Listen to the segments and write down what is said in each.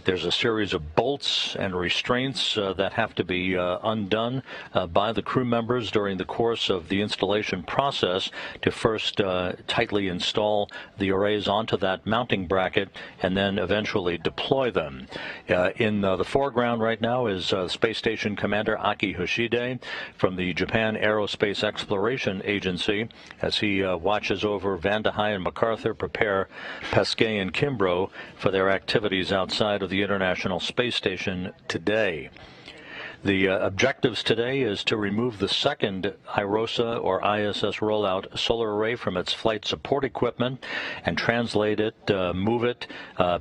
There's a series of bolts and restraints that have to be undone by the crew members during the course of the installation process to first tightly install the arrays onto that mounting bracket and then eventually deploy them. In the foreground right now is Space Station Commander Aki Hoshide from the Japan Aerospace Exploration Agency as he watches over Van de Heye and MacArthur prepare Pesquet and Kimbrough for their activities outside of the International Space Station today. The objectives today is to remove the second IROSA or ISS rollout solar array from its flight support equipment and translate it, move it.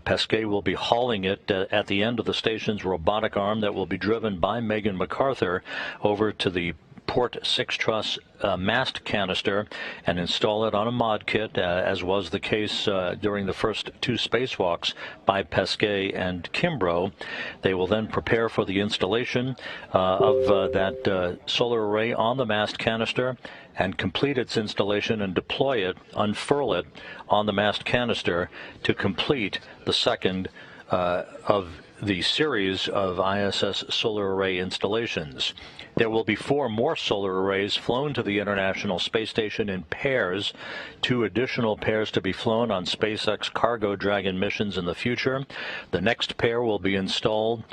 Pesquet will be hauling it at the end of the station's robotic arm that will be driven by Megan MacArthur over to the Port 6 truss mast canister and install it on a mod kit, as was the case during the first two spacewalks by Pesquet and Kimbrough. They will then prepare for the installation of that solar array on the mast canister and complete its installation and deploy it, unfurl it on the mast canister to complete the second of the series of ISS solar array installations. There will be 4 more solar arrays flown to the International Space Station in pairs, 2 additional pairs to be flown on SpaceX Cargo Dragon missions in the future. The next pair will be installed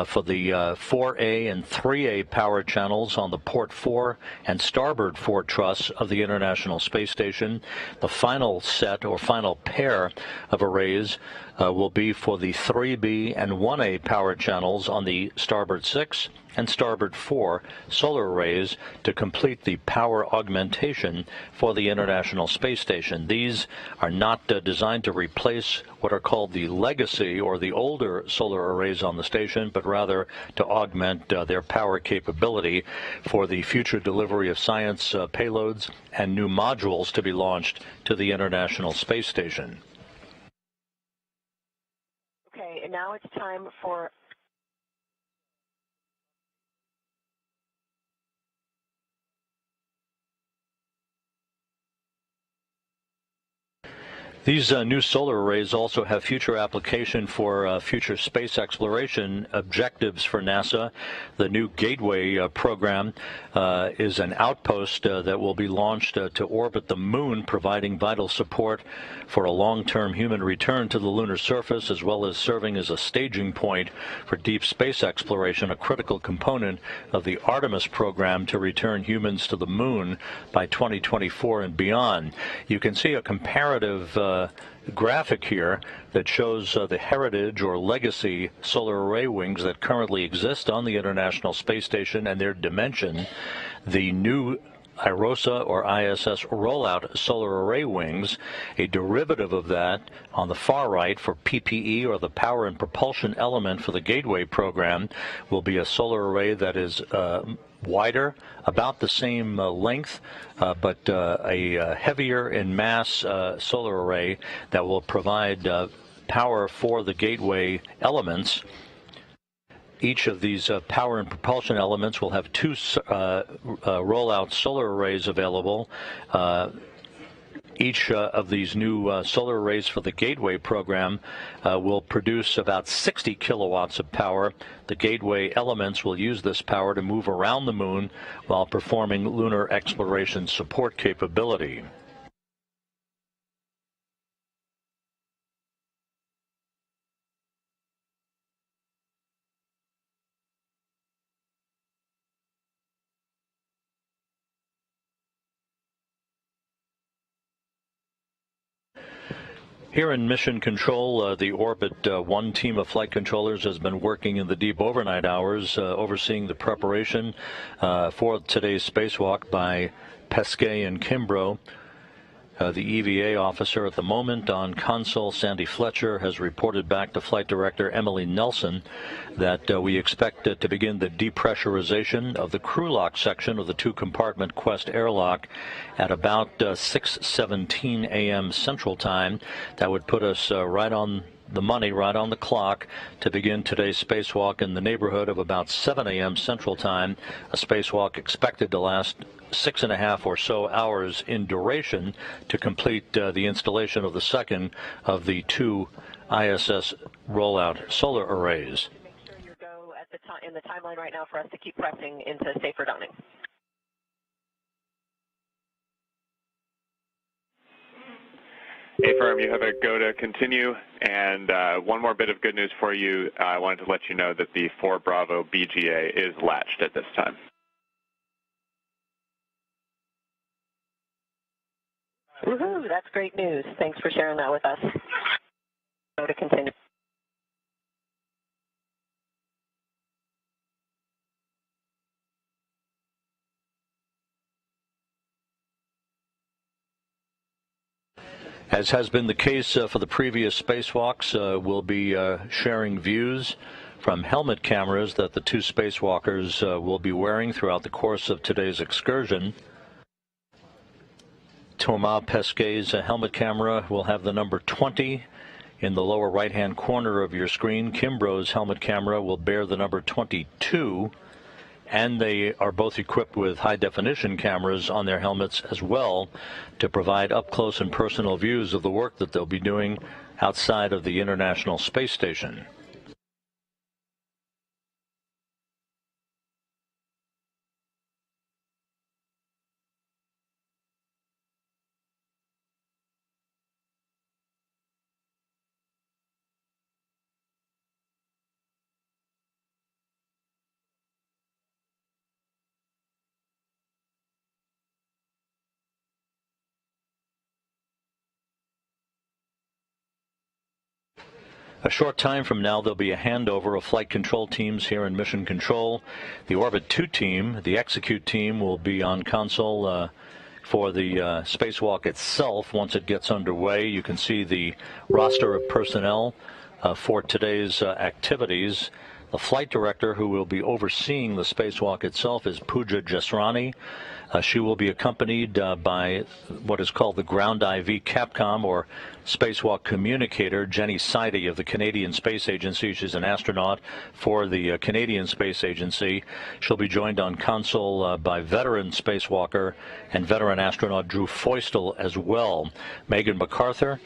for the 4A and 3A power channels on the Port 4 and Starboard 4 truss of the International Space Station. The final set or final pair of arrays will be for the 3B and 1A power channels on the Starboard 6 and Starboard 4 solar arrays to complete the power augmentation for the International Space Station. These are not designed to replace what are called the legacy or the older solar arrays on the station, but rather to augment their power capability for the future delivery of science payloads and new modules to be launched to the International Space Station. Okay, and now it's time for these new solar arrays also have future application for future space exploration objectives for NASA. The new Gateway program is an outpost that will be launched to orbit the moon, providing vital support for a long-term human return to the lunar surface, as well as serving as a staging point for deep space exploration, a critical component of the Artemis program to return humans to the moon by 2024 and beyond. You can see a comparative graphic here that shows the heritage or legacy solar array wings that currently exist on the International Space Station and their dimension. The new IROSA or ISS rollout solar array wings, a derivative of that on the far right for PPE or the power and propulsion element for the Gateway program, will be a solar array that is wider, about the same length, but a heavier in mass solar array that will provide power for the Gateway elements. Each of these power and propulsion elements will have 2 rollout solar arrays available. Each of these new solar arrays for the Gateway program will produce about 60 kilowatts of power. The Gateway elements will use this power to move around the moon while performing lunar exploration support capability. Here in Mission Control, the Orbit 1 team of flight controllers has been working in the deep overnight hours, overseeing the preparation for today's spacewalk by Pesquet and Kimbrough. The EVA officer at the moment on console, Sandy Fletcher, has reported back to Flight Director Emily Nelson that we expect to begin the depressurization of the crew lock section of the 2-compartment Quest airlock at about 6:17 a.m. Central Time. That would put us right on the money, right on the clock, to begin today's spacewalk in the neighborhood of about 7 a.m. Central Time, a spacewalk expected to last 6.5 or so hours in duration to complete the installation of the second of the 2 ISS rollout solar arrays. Make sure you go at the in the timeline right now for us to keep pressing into safer downing. A-firm, you have a go to continue, and one more bit of good news for you. I wanted to let you know that the 4 Bravo BGA is latched at this time. Woohoo, that's great news. Thanks for sharing that with us. Go to continue. As has been the case for the previous spacewalks, we'll be sharing views from helmet cameras that the 2 spacewalkers will be wearing throughout the course of today's excursion. Thomas Pesquet's helmet camera will have the number 20 in the lower right-hand corner of your screen. Kimbrough's helmet camera will bear the number 22. And they are both equipped with high-definition cameras on their helmets as well to provide up-close and personal views of the work that they'll be doing outside of the International Space Station. A short time from now, there'll be a handover of flight control teams here in Mission Control. The Orbit 2 team, the Execute team, will be on console for the spacewalk itself. Once it gets underway, you can see the roster of personnel for today's activities. The flight director who will be overseeing the spacewalk itself is Pooja Jasrani. She will be accompanied by what is called the Ground IV Capcom or Spacewalk Communicator, Jenny Sidey of the Canadian Space Agency. She's an astronaut for the Canadian Space Agency. She'll be joined on console by veteran spacewalker and veteran astronaut Drew Feustel as well. Megan MacArthur,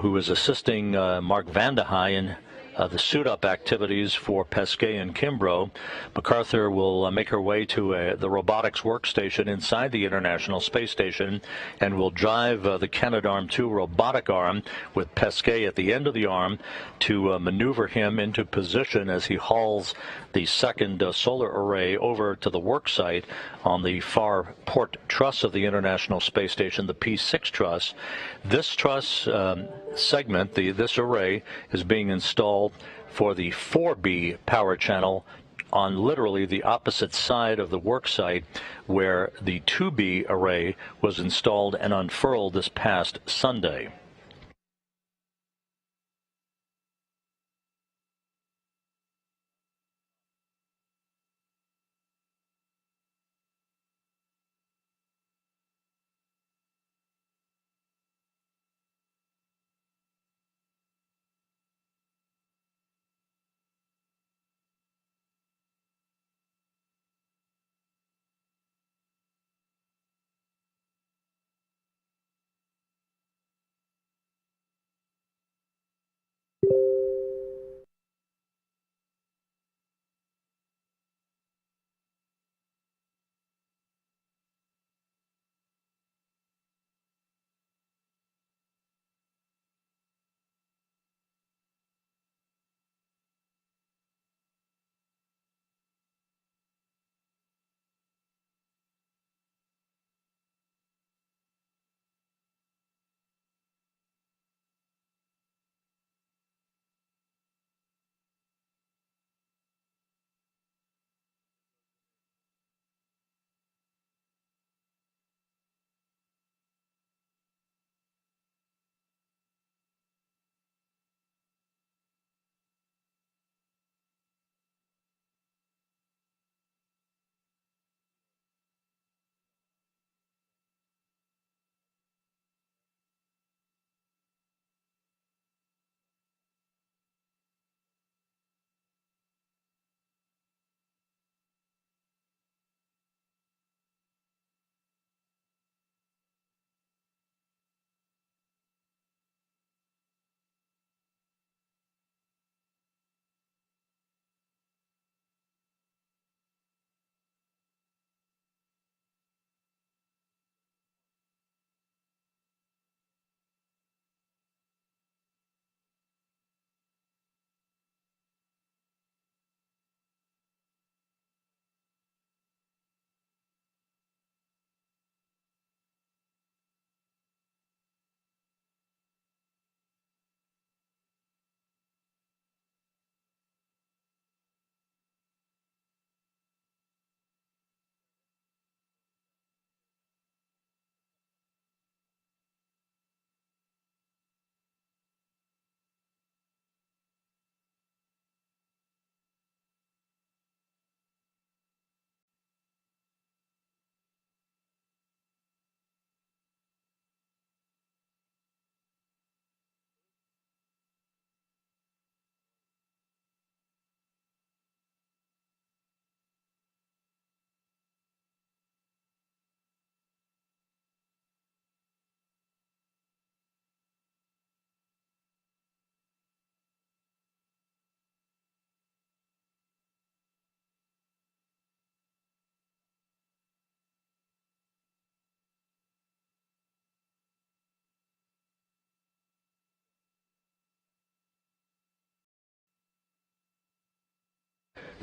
who is assisting Mark Vande Hei in the suit-up activities for Pesquet and Kimbrough. MacArthur will make her way to the robotics workstation inside the International Space Station and will drive the Canadarm2 robotic arm with Pesquet at the end of the arm to maneuver him into position as he hauls the second solar array over to the work site on the far port truss of the International Space Station, the P6 truss. This truss segment, this array, is being installed for the 4B power channel on literally the opposite side of the work site where the 2B array was installed and unfurled this past Sunday.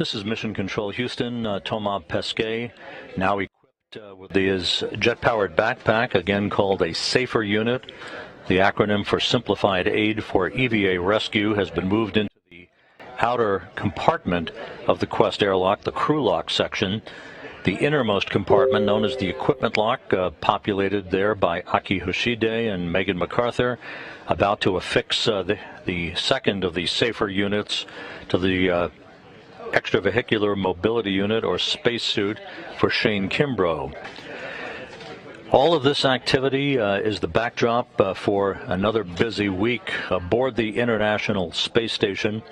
This is Mission Control Houston. Thomas Pesquet, now equipped with his jet-powered backpack, again called a SAFER unit. The acronym for Simplified Aid for EVA Rescue has been moved into the outer compartment of the Quest airlock, the crew lock section. The innermost compartment, known as the equipment lock, populated there by Aki Hoshide and Megan MacArthur, about to affix the second of the SAFER units to the extravehicular mobility unit or spacesuit for Shane Kimbrough. All of this activity is the backdrop for another busy week aboard the International Space Station.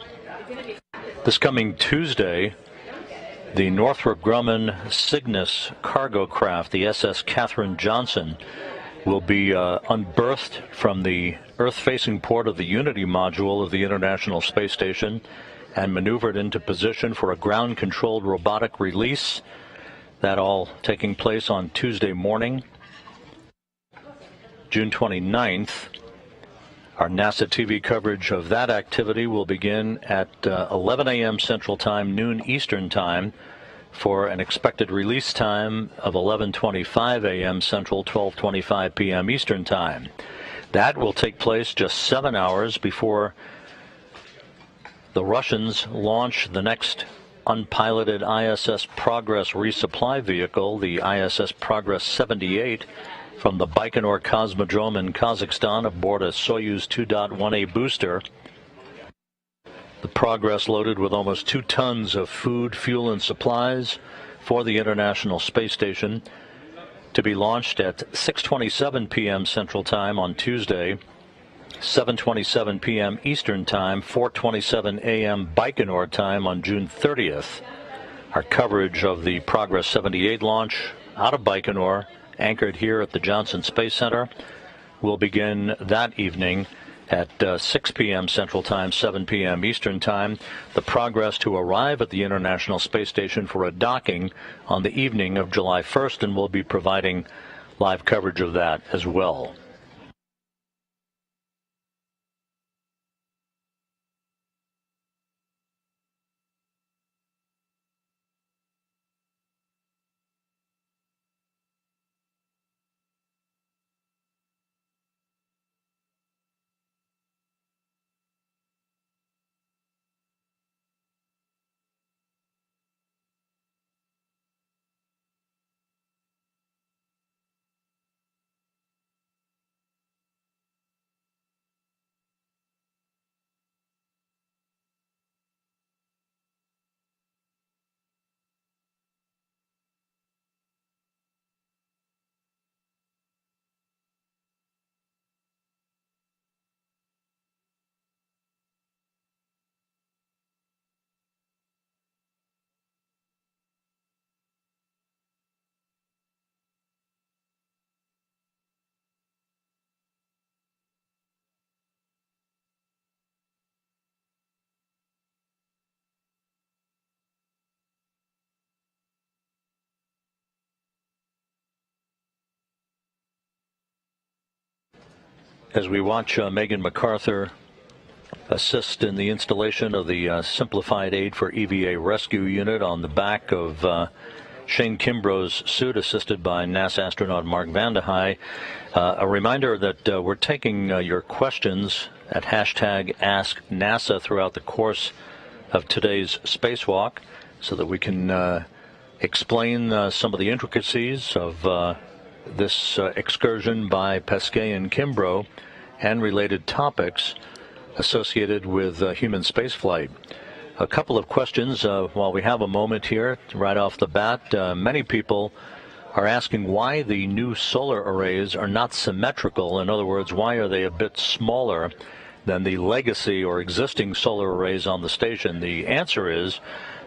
This coming Tuesday, the Northrop Grumman Cygnus cargo craft, the SS Katherine Johnson, will be unberthed from the Earth-facing port of the Unity module of the International Space Station and maneuvered into position for a ground-controlled robotic release. That all taking place on Tuesday morning, June 29th. Our NASA TV coverage of that activity will begin at 11 a.m. Central Time, noon Eastern Time, for an expected release time of 11:25 a.m. Central, 12:25 p.m. Eastern Time. That will take place just 7 hours before the Russians launch the next unpiloted ISS Progress resupply vehicle, the ISS Progress 78, from the Baikonur Cosmodrome in Kazakhstan aboard a Soyuz 2.1A booster. The Progress loaded with almost 2 tons of food, fuel, and supplies for the International Space Station, to be launched at 6:27 p.m. Central Time on Tuesday, 7:27 p.m. Eastern Time, 4:27 a.m. Baikonur Time on June 30th. Our coverage of the Progress 78 launch out of Baikonur, anchored here at the Johnson Space Center, will begin that evening at 6 p.m. Central Time, 7 p.m. Eastern Time. The Progress to arrive at the International Space Station for a docking on the evening of July 1st, and we'll be providing live coverage of that as well. As we watch Megan MacArthur assist in the installation of the Simplified Aid for EVA Rescue unit on the back of Shane Kimbrough's suit, assisted by NASA astronaut Mark Vande Hei, a reminder that we're taking your questions at hashtag AskNASA throughout the course of today's spacewalk, so that we can explain some of the intricacies of this excursion by Pesquet and Kimbrough and related topics associated with human spaceflight. A couple of questions while we have a moment here right off the bat. Many people are asking why the new solar arrays are not symmetrical. In other words, why are they a bit smaller than the legacy or existing solar arrays on the station? The answer is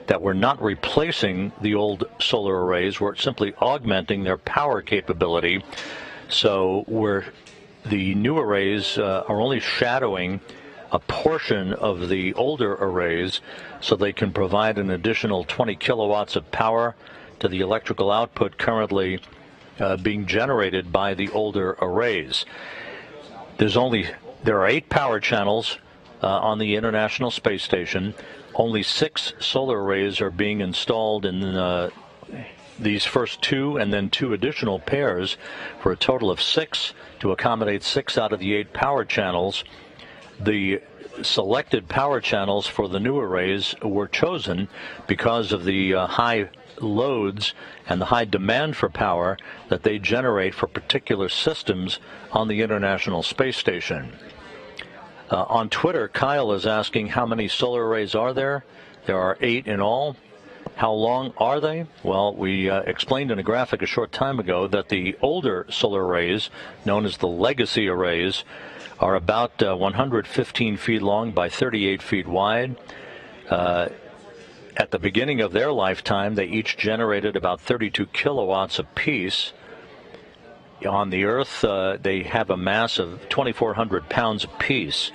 that we're not replacing the old solar arrays, we're simply augmenting their power capability. So the new arrays are only shadowing a portion of the older arrays, so they can provide an additional 20 kilowatts of power to the electrical output currently being generated by the older arrays. There are 8 power channels on the International Space Station. Only 6 solar arrays are being installed in these first 2 and then 2 additional pairs for a total of 6 to accommodate 6 out of the 8 power channels. The selected power channels for the new arrays were chosen because of the high loads and the high demand for power that they generate for particular systems on the International Space Station. On Twitter, Kyle is asking how many solar arrays are there? There are 8 in all. How long are they? Well, we explained in a graphic a short time ago that the older solar arrays, known as the legacy arrays, are about 115 feet long by 38 feet wide. At the beginning of their lifetime, they each generated about 32 kilowatts apiece. On the Earth, they have a mass of 2,400 pounds apiece.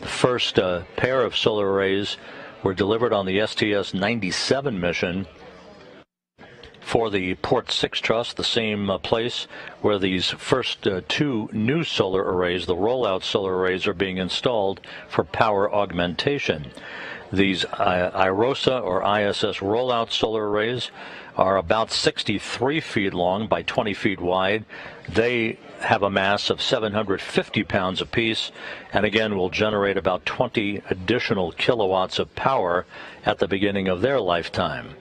The first pair of solar arrays were delivered on the STS-97 mission for the Port 6 Trust, the same place where these first 2 new solar arrays, the rollout solar arrays, are being installed for power augmentation. These IROSA or ISS rollout solar arrays are about 63 feet long by 20 feet wide. They have a mass of 750 pounds apiece, and again will generate about 20 additional kilowatts of power at the beginning of their lifetime.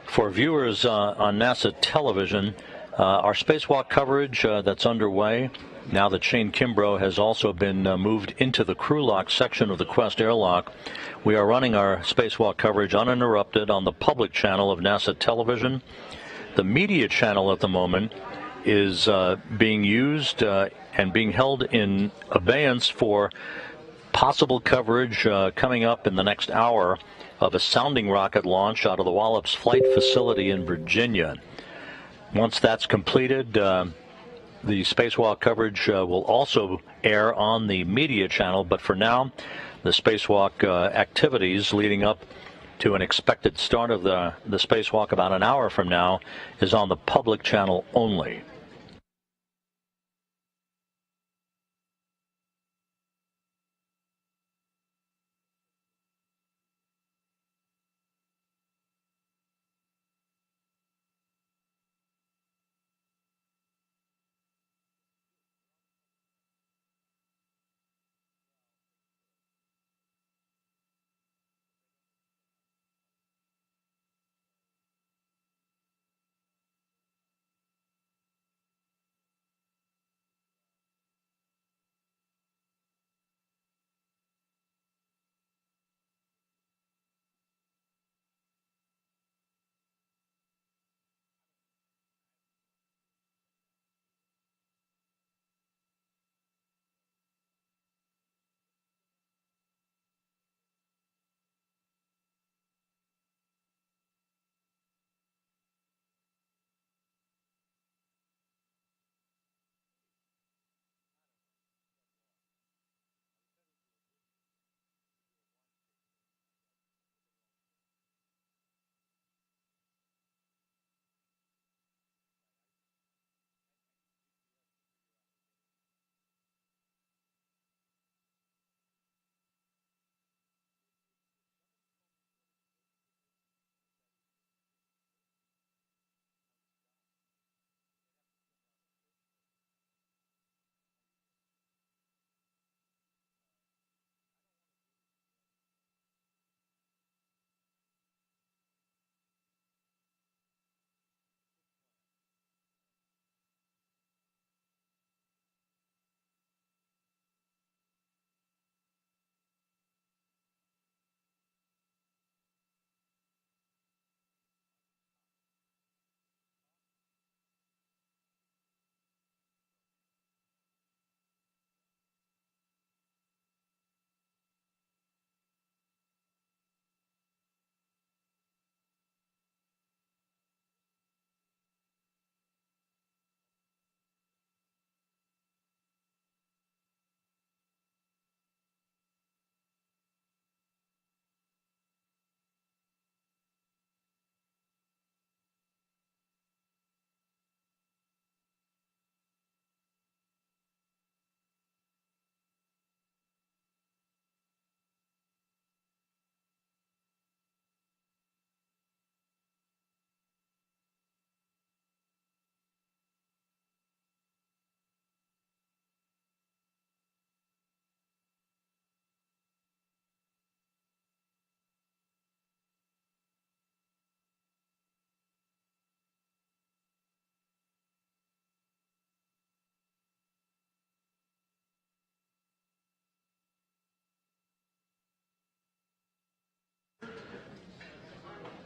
For viewers on NASA television, our spacewalk coverage that's underway, now that Shane Kimbrough has also been moved into the crew lock section of the Quest airlock, we are running our spacewalk coverage uninterrupted on the public channel of NASA television. The media channel at the moment is being used and being held in abeyance for possible coverage coming up in the next hour of a sounding rocket launch out of the Wallops Flight Facility in Virginia. Once that's completed, the spacewalk coverage will also air on the media channel, but for now, the spacewalk activities leading up to an expected start of the spacewalk about an hour from now is on the public channel only.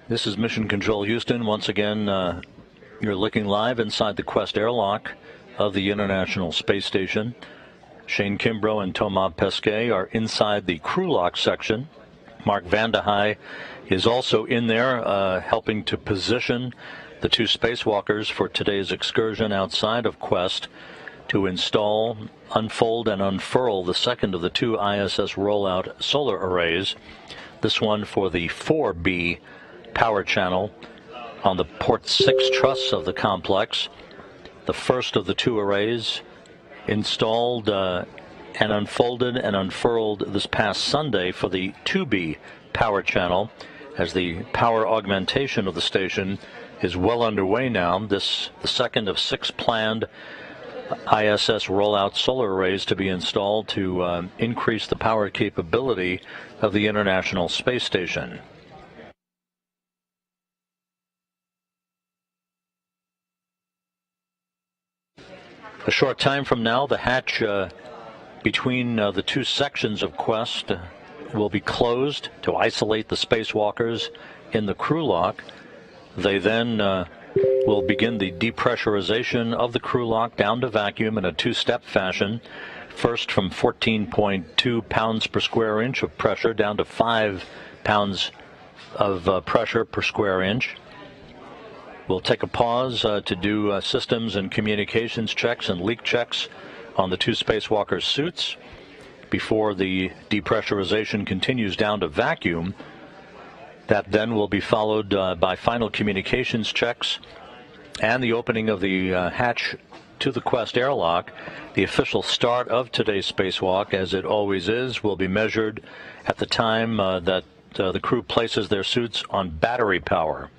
This is Mission Control Houston. Once again, you're looking live inside the Quest airlock of the International Space Station. Shane Kimbrough and Thomas Pesquet are inside the crew lock section. Mark Vandehei is also in there helping to position the two spacewalkers for today's excursion outside of Quest to install, unfold, and unfurl the second of the two ISS rollout solar arrays. This one for the 4B power channel on the port 6 truss of the complex. The first of the two arrays installed and unfolded and unfurled this past Sunday for the 2B power channel, as the power augmentation of the station is well underway now. This the second of 6 planned ISS rollout solar arrays to be installed to increase the power capability of the International Space Station. A short time from now, the hatch between the two sections of Quest will be closed to isolate the spacewalkers in the crew lock. They then will begin the depressurization of the crew lock down to vacuum in a two-step fashion First, from 14.2 pounds per square inch of pressure down to 5 pounds of pressure per square inch. We'll take a pause to do systems and communications checks and leak checks on the two spacewalkers' suits before the depressurization continues down to vacuum. That then will be followed by final communications checks and the opening of the hatch to the Quest airlock. The official start of today's spacewalk, as it always is, will be measured at the time that the crew places their suits on battery power.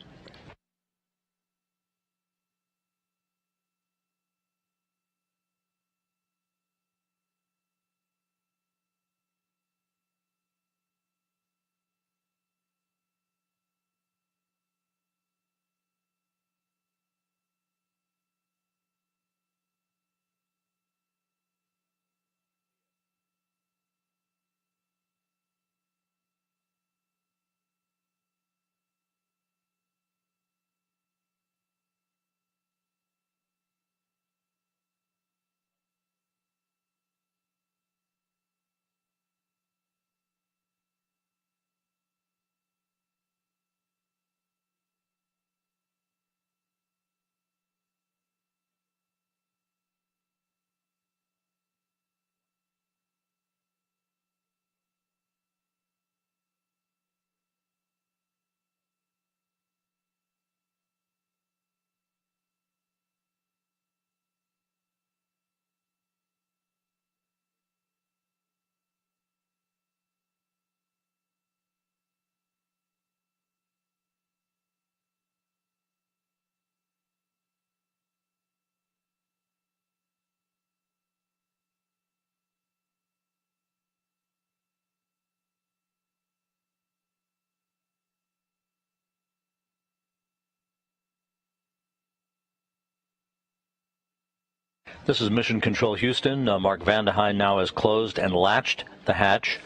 This is Mission Control Houston. Mark Vande Hei now has closed and latched the hatch,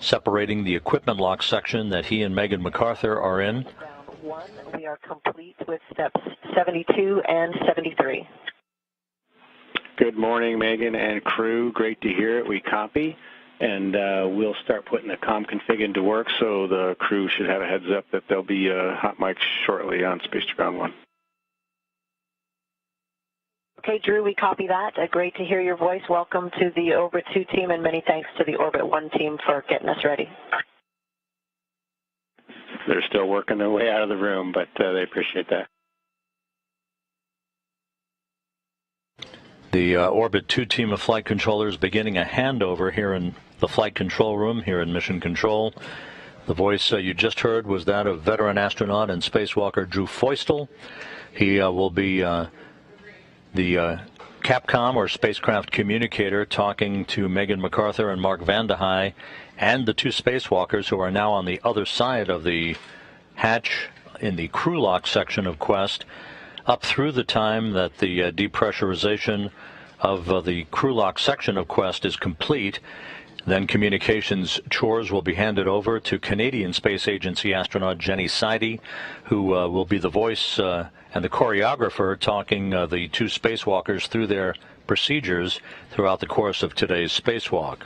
separating the equipment lock section that he and Megan MacArthur are in. Round 1, we are complete with steps 72 and 73. Good morning, Megan and crew. Great to hear it. We copy. And we'll start putting the comm config into work, so the crew should have a heads up that there'll be hot mics shortly on Space to Ground 1. Okay, Drew, we copy that. Great to hear your voice. Welcome to the Orbit 2 team, and many thanks to the Orbit 1 team for getting us ready. They're still working their way out of the room, but they appreciate that. The Orbit 2 team of flight controllers beginning a handover here in the flight control room here in Mission Control. The voice you just heard was that of veteran astronaut and spacewalker Drew Feustel. He will be the Capcom or spacecraft communicator talking to Megan MacArthur and Mark Vande Hei and the two spacewalkers who are now on the other side of the hatch in the crew lock section of Quest up through the time that the depressurization of the crew lock section of Quest is complete. Then communications chores will be handed over to Canadian Space Agency astronaut Jenny Sidey, who will be the voice and the choreographer talking the two spacewalkers through their procedures throughout the course of today's spacewalk.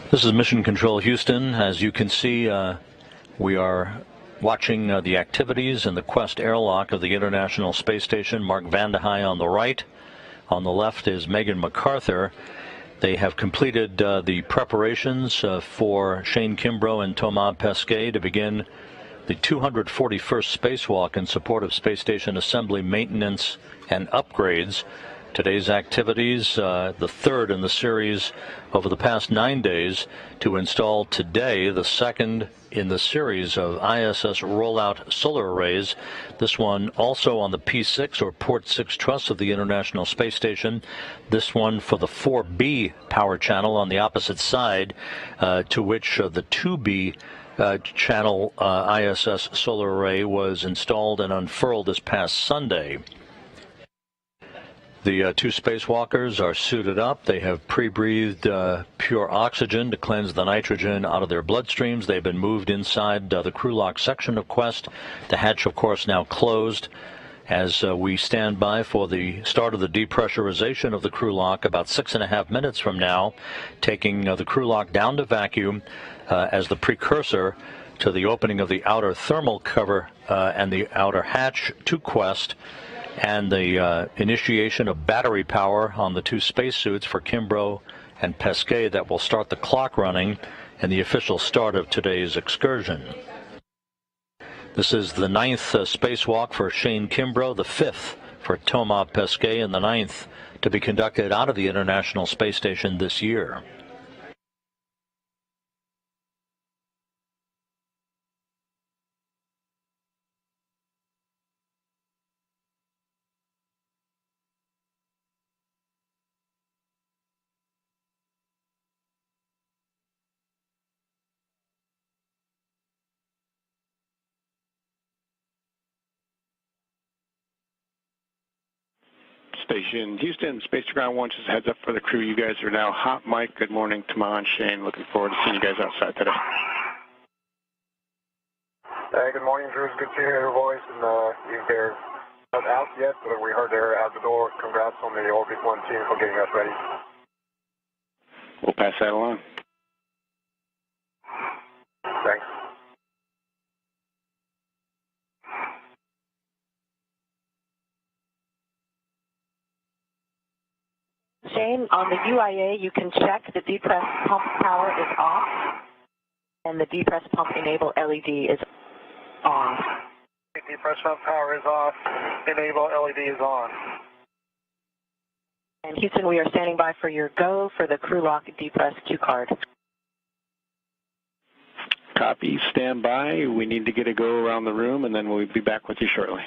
This is Mission Control Houston. As you can see, we are watching the activities in the Quest airlock of the International Space Station. Mark Vande Hei on the right. On the left is Megan MacArthur. They have completed the preparations for Shane Kimbrough and Thomas Pesquet to begin the 241st spacewalk in support of space station assembly, maintenance, and upgrades. Today's activities, the third in the series over the past 9 days, to install today the second in the series of ISS rollout solar arrays. This one also on the P6 or Port 6 truss of the International Space Station. This one for the 4B power channel on the opposite side, to which the 2B channel ISS solar array was installed and unfurled this past Sunday. The two spacewalkers are suited up. They have pre-breathed pure oxygen to cleanse the nitrogen out of their bloodstreams. They've been moved inside the crew lock section of Quest. The hatch, of course, now closed as we stand by for the start of the depressurization of the crew lock about 6.5 minutes from now, taking the crew lock down to vacuum as the precursor to the opening of the outer thermal cover and the outer hatch to Quest, and the initiation of battery power on the two spacesuits for Kimbrough and Pesquet that will start the clock running and the official start of today's excursion. This is the 9th spacewalk for Shane Kimbrough, the 5th for Thomas Pesquet, and the 9th to be conducted out of the International Space Station this year. Station Houston, Space to Ground 1, just a heads up for the crew. You guys are now hot mic. Good morning, Taman, Shane. Looking forward to seeing you guys outside today. Hey, good morning, Drew. It's good to hear your voice. And they're not out yet, but we heard they're out the door. Congrats on the Orbit 1 team for getting us ready. We'll pass that along. Thanks. Shane, on the UIA, you can check the depress pump power is off, and the depress pump enable LED is on. Depress pump power is off. Enable LED is on. And Houston, we are standing by for your go for the crew lock depress Q card. Copy. Stand by. We need to get a go around the room, and then we'll be back with you shortly.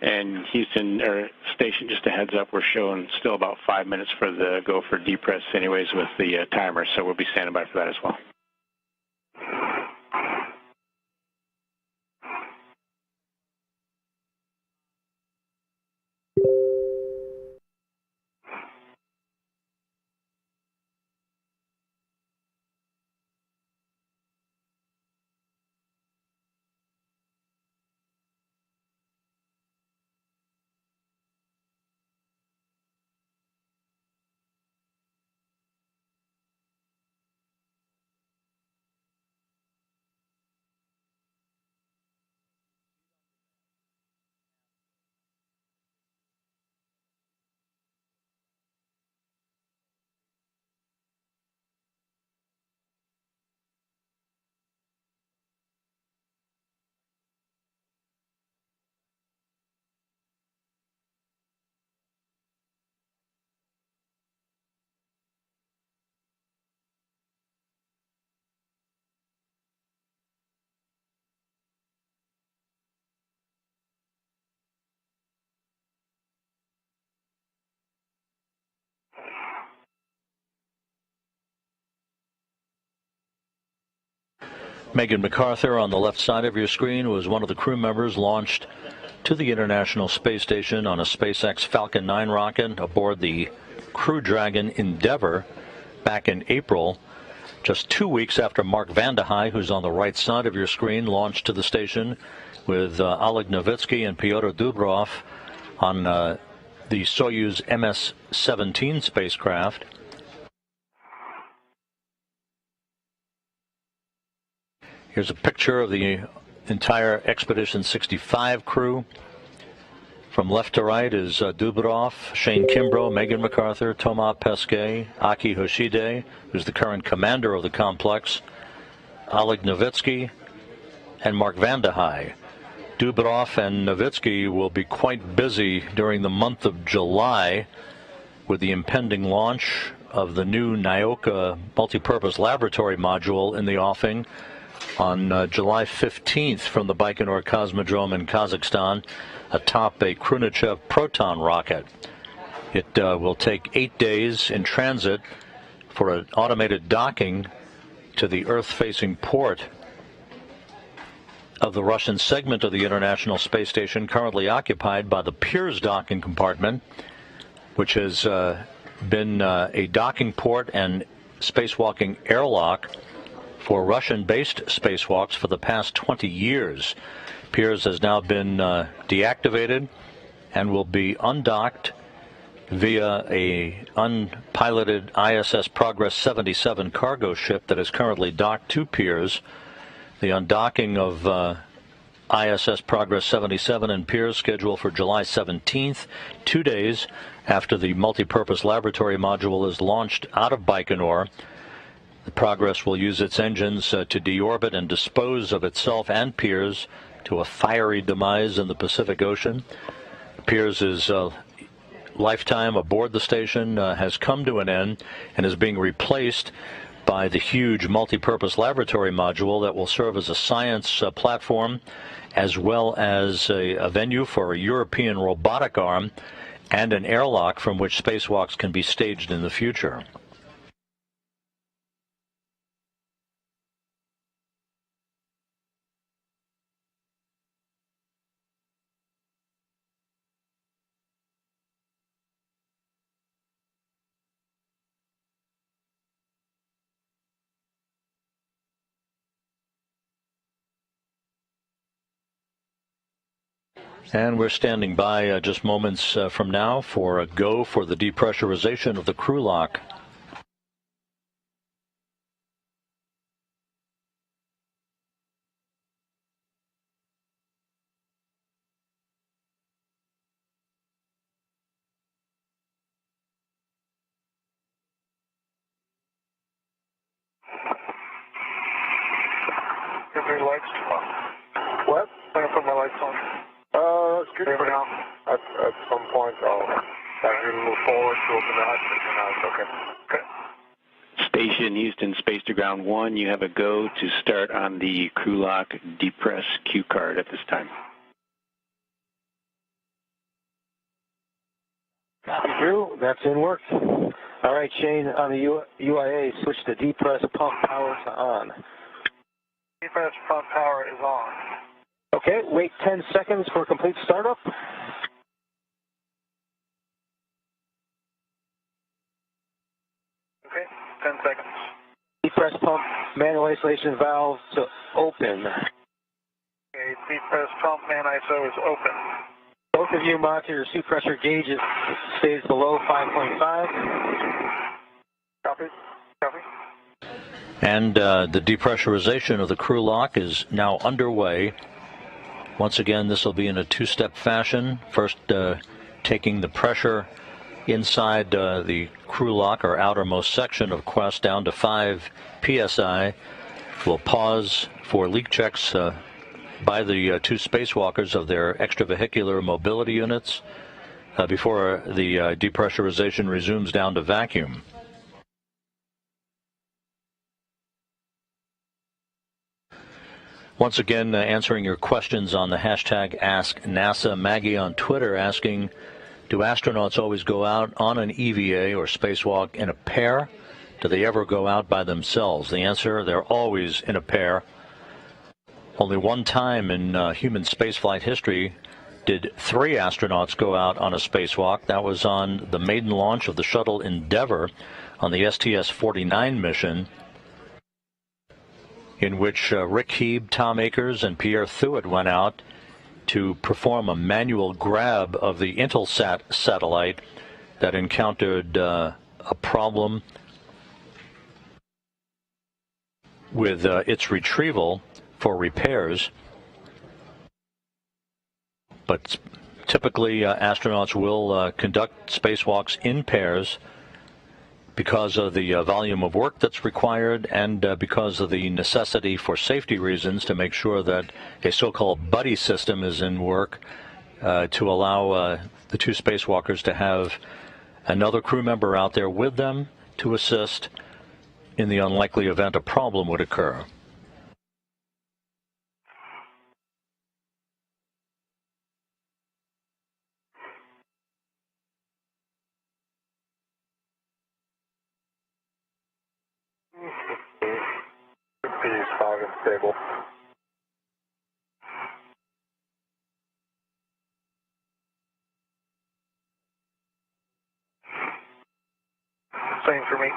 And Houston, or station, just a heads up, we're showing still about 5 minutes for the go for depress anyways with the timer, so we'll be standing by for that as well. Megan MacArthur on the left side of your screen was one of the crew members launched to the International Space Station on a SpaceX Falcon 9 rocket aboard the Crew Dragon Endeavour back in April, just 2 weeks after Mark Vande Hei, who's on the right side of your screen, launched to the station with Oleg Novitsky and Pyotr Dubrov on the Soyuz MS-17 spacecraft. Here's a picture of the entire Expedition 65 crew. From left to right is Dubrov, Shane Kimbrough, Megan MacArthur, Thomas Pesquet, Aki Hoshide, who's the current commander of the complex, Oleg Novitsky, and Mark Vande Hei. Dubrov and Novitsky will be quite busy during the month of July with the impending launch of the new Nyoka multipurpose laboratory module in the offing on July 15th from the Baikonur Cosmodrome in Kazakhstan atop a Khrunichev Proton rocket. It will take 8 days in transit for an automated docking to the Earth-facing port of the Russian segment of the International Space Station currently occupied by the Pirs docking compartment, which has been a docking port and spacewalking airlock for Russian-based spacewalks for the past 20 years. Pirs has now been deactivated and will be undocked via a unpiloted ISS Progress 77 cargo ship that is currently docked to Pirs. The undocking of ISS Progress 77 and Pirs scheduled for July 17th, 2 days after the multipurpose laboratory module is launched out of Baikonur. The Progress will use its engines to deorbit and dispose of itself and Pirs to a fiery demise in the Pacific Ocean. Pirs' lifetime aboard the station has come to an end and is being replaced by the huge multipurpose laboratory module that will serve as a science platform as well as a venue for a European robotic arm and an airlock from which spacewalks can be staged in the future. And we're standing by just moments from now for a go for the depressurization of the crew lock. Get the lights on. What? I'm going to put my lights on. It's good for now. At some point, as we move forward to open the hatch, okay. Station Houston, Space to Ground 1, you have a go to start on the crew lock depress cue card at this time. Copy, Drew. That's in work. All right, Shane, on the UIA, switch the depress pump power to on. Depress pump power is on. Okay, wait 10 seconds for complete startup. Okay, 10 seconds. Depress pump manual isolation valve to open. Okay, depress pump man ISO is open. Both of you monitor your suit pressure gauge. It stays below 5.5. Copy. Copy. And the depressurization of the crew lock is now underway. Once again, this will be in a two-step fashion. First, taking the pressure inside the crew lock or outermost section of Quest down to 5 psi. We'll pause for leak checks by the two spacewalkers of their extravehicular mobility units before the depressurization resumes down to vacuum. Once again, answering your questions on the hashtag AskNASA. Maggie on Twitter asking, do astronauts always go out on an EVA or spacewalk in a pair? Do they ever go out by themselves? The answer, they're always in a pair. Only one time in human spaceflight history did 3 astronauts go out on a spacewalk. That was on the maiden launch of the shuttle Endeavour on the STS-49 mission, in which Rick Heeb, Tom Akers, and Pierre Thuot went out to perform a manual grab of the Intelsat satellite that encountered a problem with its retrieval for repairs. But typically, astronauts will conduct spacewalks in pairs because of the volume of work that's required and because of the necessity for safety reasons to make sure that a so-called buddy system is in work to allow the 2 spacewalkers to have another crew member out there with them to assist in the unlikely event a problem would occur. P5 and stable. Same for me.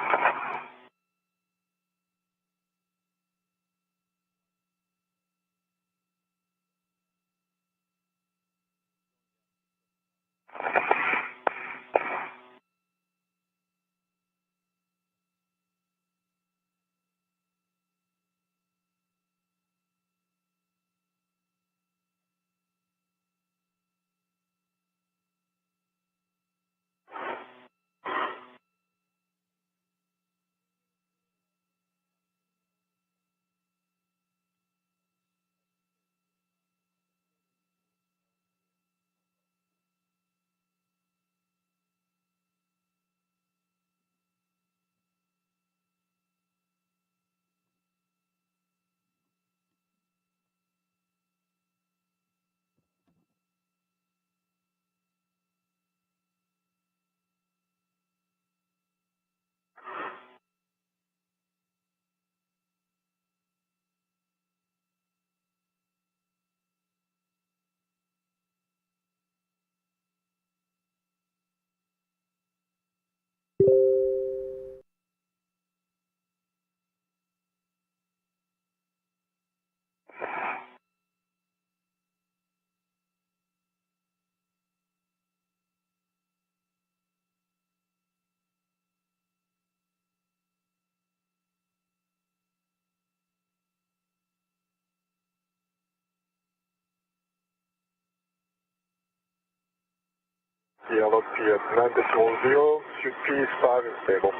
Yellow P at 9.0, should P5 and stable.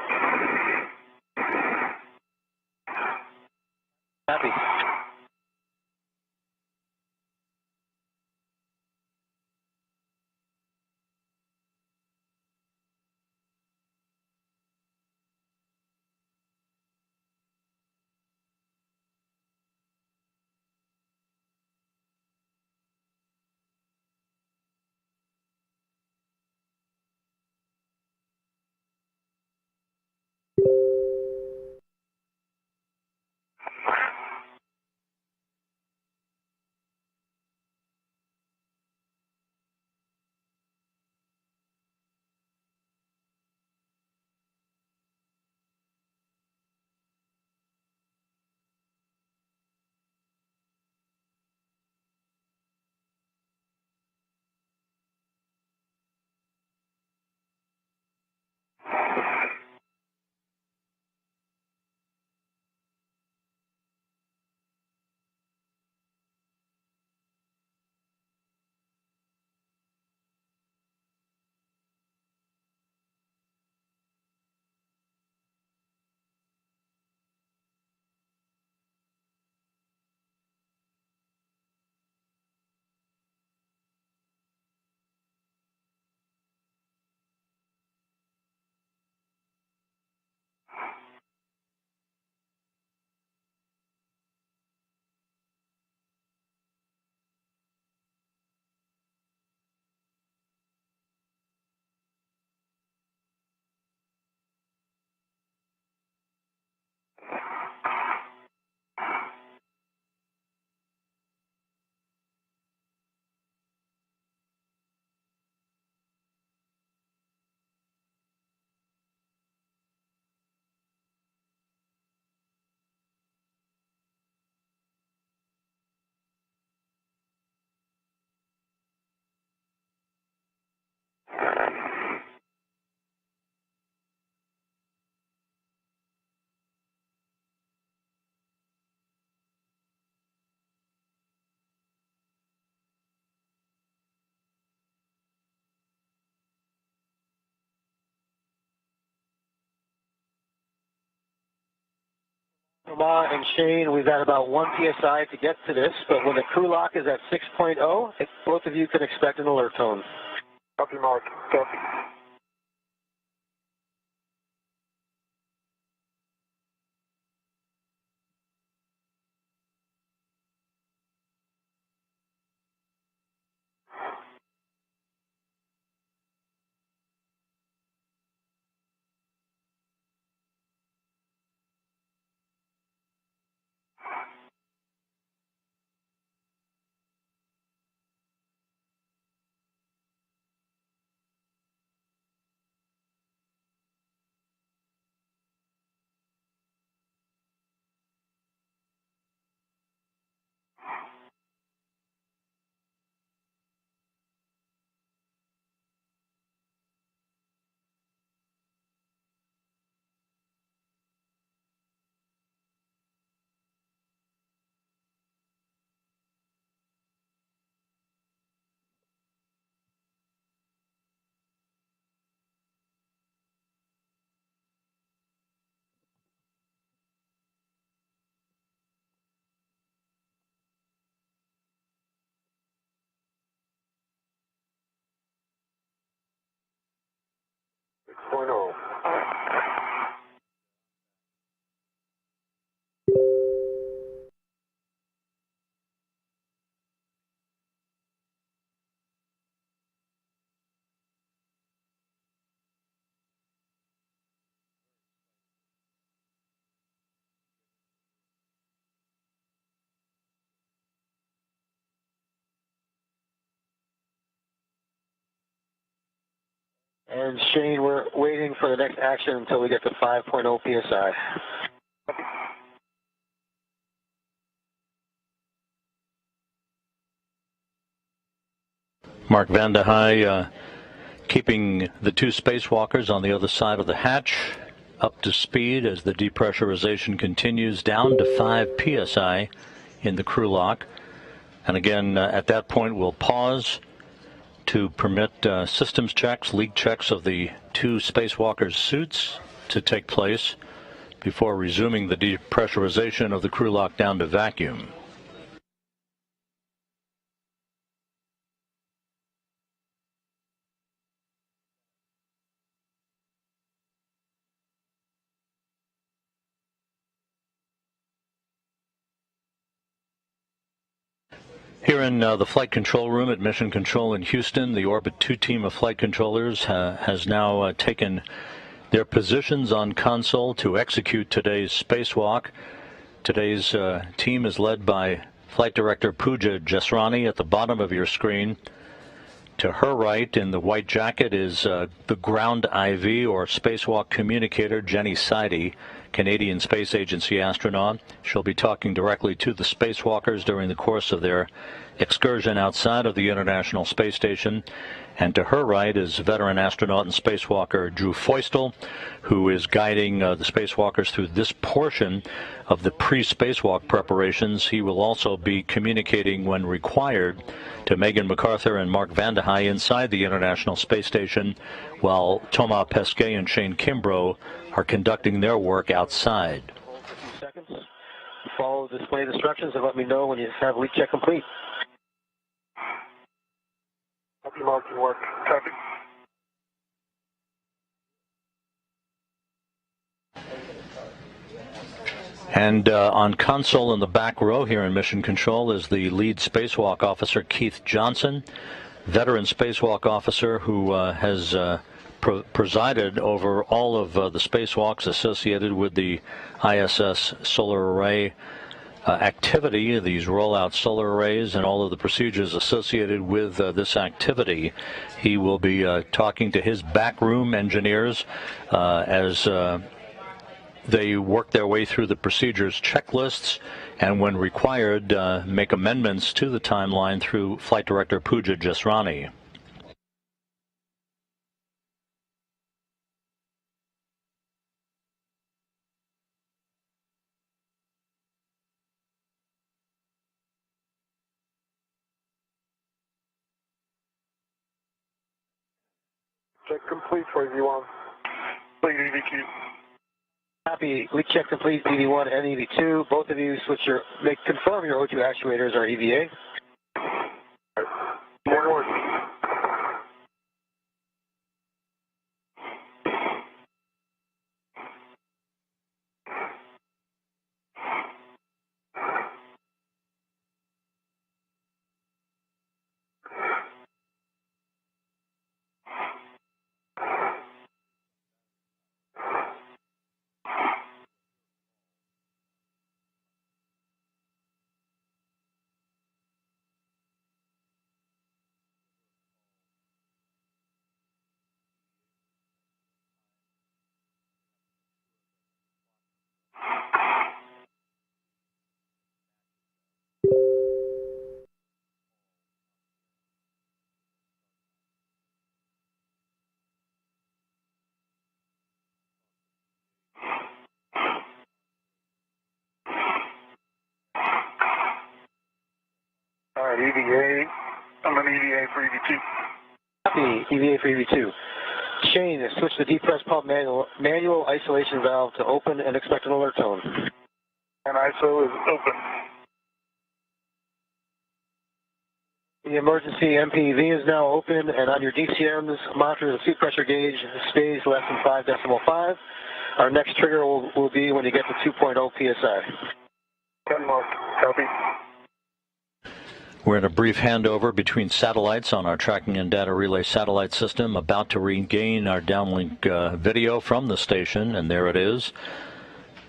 Copy. Thomas and Shane, we've got about 1 PSI to get to this, but when the crew lock is at 6.0, both of you can expect an alert tone. Copy, Mark. Copy. And Shane, we're waiting for the next action until we get to 5.0 PSI. Mark Vande Hei keeping the two spacewalkers on the other side of the hatch up to speed as the depressurization continues down to 5 PSI in the crew lock. And again, at that point, we'll pause to permit systems checks, leak checks of the two spacewalkers' suits to take place before resuming the depressurization of the crew lock down to vacuum. Here in the flight control room at Mission Control in Houston, the Orbit 2 team of flight controllers has now taken their positions on console to execute today's spacewalk. Today's team is led by Flight Director Pooja Jesrani at the bottom of your screen. To her right in the white jacket is the ground IV or spacewalk communicator Jenny Sidey, Canadian Space Agency astronaut. She'll be talking directly to the spacewalkers during the course of their excursion outside of the International Space Station. And to her right is veteran astronaut and spacewalker Drew Feustel, who is guiding the spacewalkers through this portion of the pre-spacewalk preparations. He will also be communicating when required to Megan MacArthur and Mark Vande Hei inside the International Space Station, while Thomas Pesquet and Shane Kimbrough are conducting their work outside. Hold for a few seconds. Follow the displayed instructions and let me know when you have leak check complete. Copy, Mark, can work. Copy. And on console in the back row here in Mission Control is the lead spacewalk officer, Keith Johnson, veteran spacewalk officer who has presided over all of the spacewalks associated with the ISS solar array activity, these rollout solar arrays, and all of the procedures associated with this activity. He will be talking to his backroom engineers as they work their way through the procedures checklists, and when required, make amendments to the timeline through Flight Director Pooja Jesrani. Check complete for EV1. Please, EVQ. Copy. Leak check complete, EV1 and EV2. Both of you confirm your O2 actuators are EVA. Forward. All right, EVA. I'm an EVA for EV2. Copy. EVA for EV2. Shane, switch the depressed pump manual isolation valve to open and expect an alert tone. And ISO is open. The emergency MPV is now open, and on your DCMs, monitor the seat pressure gauge stays less than 5.5. Our next trigger will be when you get to 2.0 PSI. 10 mark. Copy. We're in a brief handover between satellites on our tracking and data relay satellite system, about to regain our downlink video from the station, and there it is.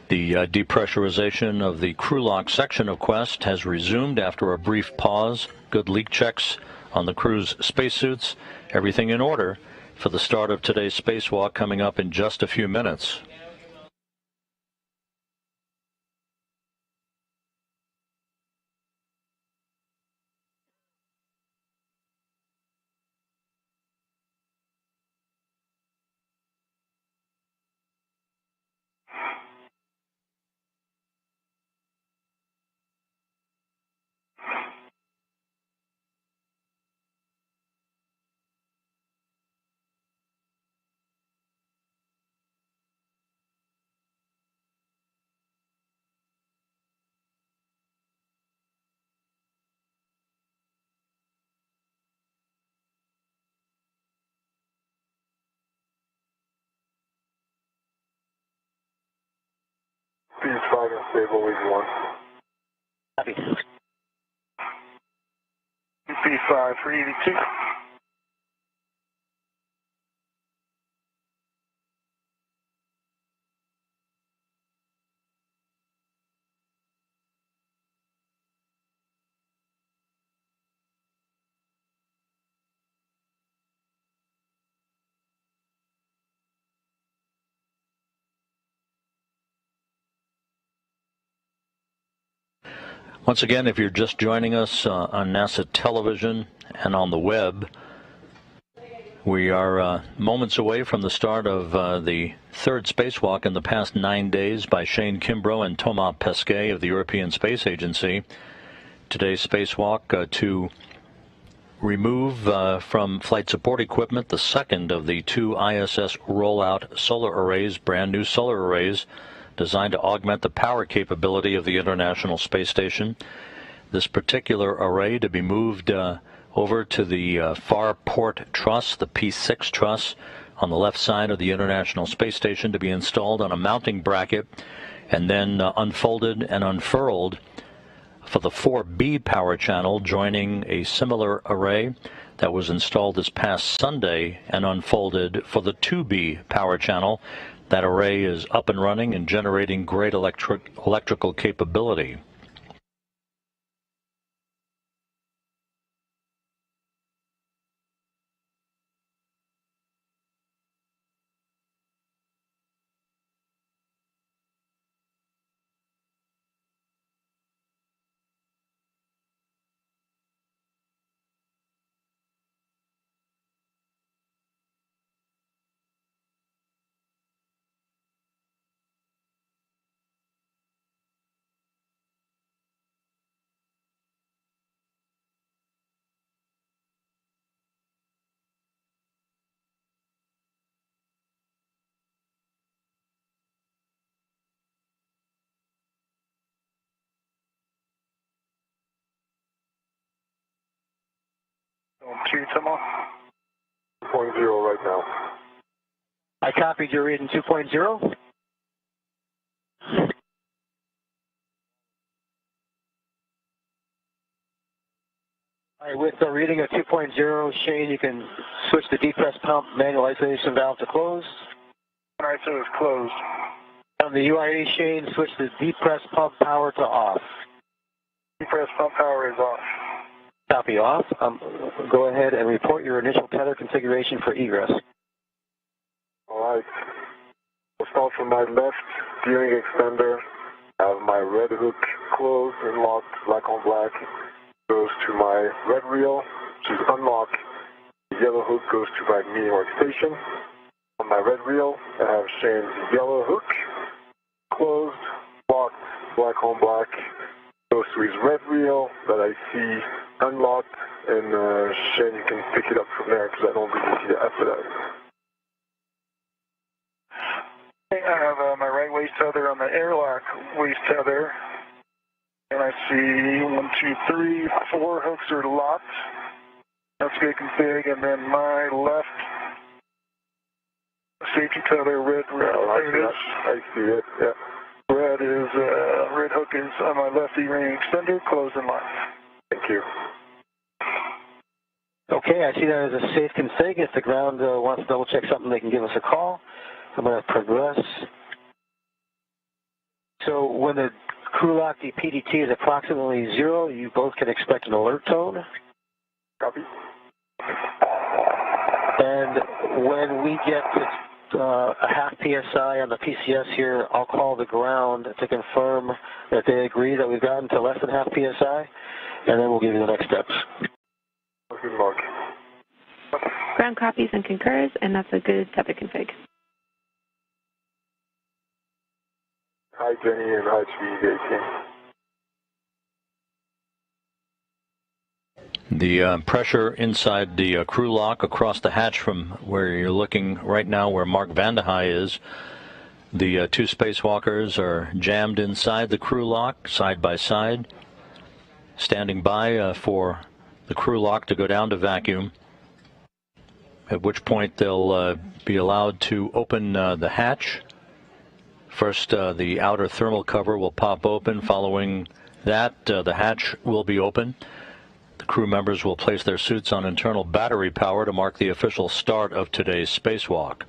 The depressurization of the crew lock section of Quest has resumed after a brief pause. Good leak checks on the crew's spacesuits. Everything in order for the start of today's spacewalk coming up in just a few minutes. P5 and stable EV1. Copy. P5 for EV2. Once again, if you're just joining us on NASA television and on the web, we are moments away from the start of the third spacewalk in the past 9 days by Shane Kimbrough and Thomas Pesquet of the European Space Agency. Today's spacewalk to remove from flight support equipment the second of the two ISS rollout solar arrays, brand new solar arrays, designed to augment the power capability of the International Space Station. This particular array to be moved over to the far port truss, the P6 truss, on the left side of the International Space Station, to be installed on a mounting bracket and then unfolded and unfurled for the 4B power channel, joining a similar array that was installed this past Sunday and unfolded for the 2B power channel. That array is up and running and generating great electrical capability. 2, Thomas. 2.0 right now. I copied your reading 2.0. All right, with the reading of 2.0, Shane, you can switch the depress pump manual isolation valve to closed. All right, so it's closed. On the UIA, Shane, switch the depress pump power to off. Depress pump power is off. Copy off. Go ahead and report your initial tether configuration for egress. All right. We'll start from my left steering extender. I have my red hook closed and locked, black on black. Goes to my red reel, which is unlocked. The yellow hook goes to my medium workstation. On my red reel, I have Shane's yellow hook closed, locked, black on black. Goes to his red reel that I see unlocked, and Shane, you can pick it up from there because I don't really see it after that. I have my right waist tether on the airlock waist tether. And I see 1, 2, 3, 4 hooks are locked. That's good config. And then my left safety tether, red, I see it, yeah. Red hook is on my left E-ring extender, closed and locked. Thank you. Okay, I see that as a safe config. If the ground wants to double check something, they can give us a call. I'm going to progress. So when the crew lock PDT is approximately 0, you both can expect an alert tone. Copy. And when we get to a half PSI on the PCS here, I'll call the ground to confirm that they agree that we've gotten to less than half PSI, and then we'll give you the next steps. Good luck. Ground copies and concurs, and that's a good tether config. Hi, Jenny, and hi, Speed 18. The pressure inside the crew lock across the hatch from where you're looking right now, where Mark Vandehei is, the two spacewalkers are jammed inside the crew lock, side by side, standing by for the crew lock to go down to vacuum, at which point they'll be allowed to open the hatch. First, the outer thermal cover will pop open. Following that, the hatch will be open. The crew members will place their suits on internal battery power to mark the official start of today's spacewalk.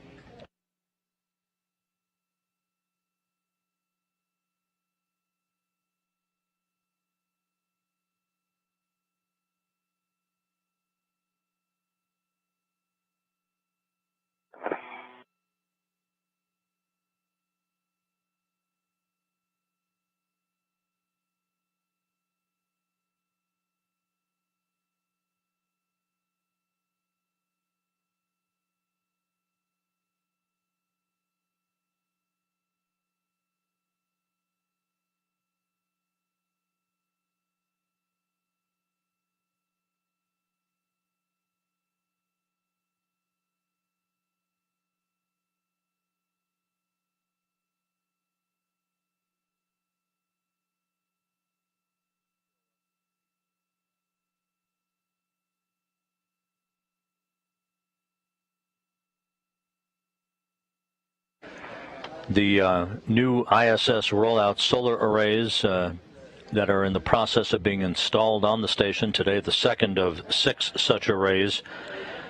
The new ISS rollout solar arrays that are in the process of being installed on the station today, the second of 6 such arrays,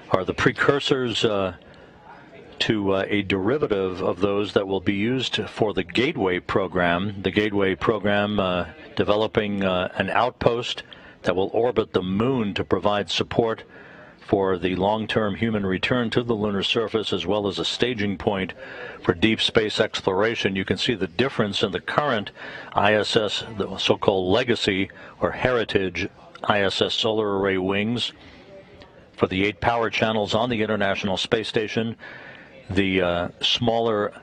are the precursors to a derivative of those that will be used for the Gateway program. The Gateway program developing an outpost that will orbit the moon to provide support for the long-term human return to the lunar surface, as well as a staging point for deep space exploration. You can see the difference in the current ISS, the so-called legacy or heritage ISS solar array wings. For the 8 power channels on the International Space Station, the smaller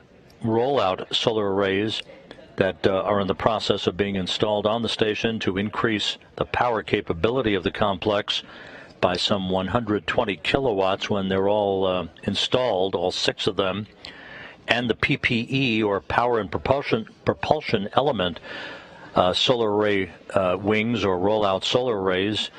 rollout solar arrays that are in the process of being installed on the station to increase the power capability of the complex by some 120 kilowatts when they're all installed, all 6 of them, and the PPE, or power and propulsion element, solar array wings or rollout solar arrays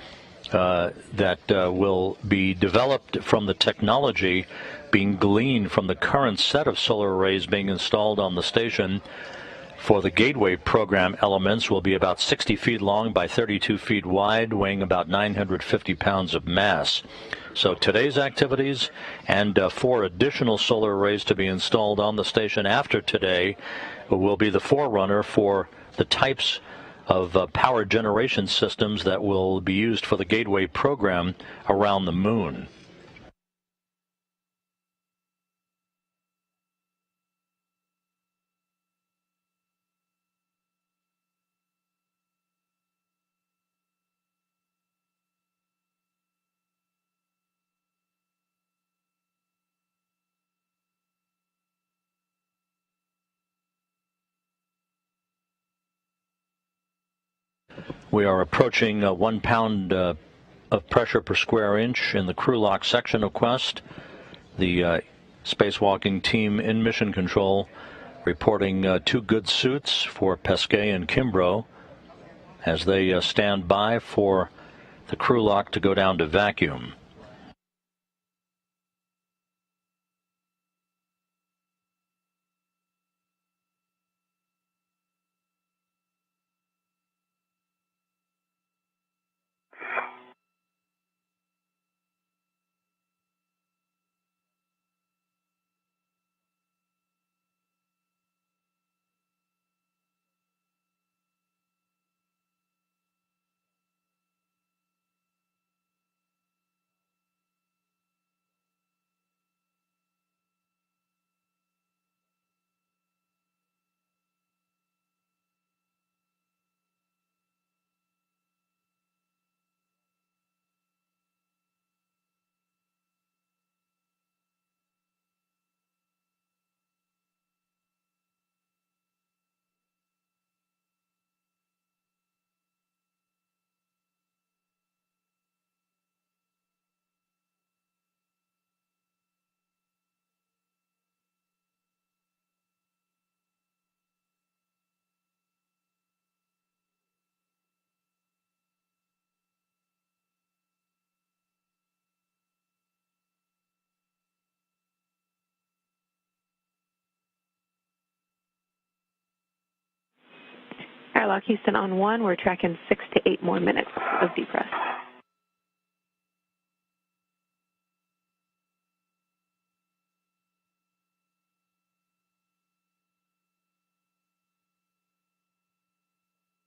that will be developed from the technology being gleaned from the current set of solar arrays being installed on the station for the Gateway program elements will be about 60 feet long by 32 feet wide, weighing about 950 pounds of mass. So today's activities and 4 additional solar arrays to be installed on the station after today will be the forerunner for the types of power generation systems that will be used for the Gateway program around the moon. We are approaching 1 pound of pressure per square inch in the crew lock section of Quest. The spacewalking team in mission control reporting 2 good suits for Pesquet and Kimbrough as they stand by for the crew lock to go down to vacuum. Airlock Houston on 1. We're tracking 6 to 8 more minutes of depress.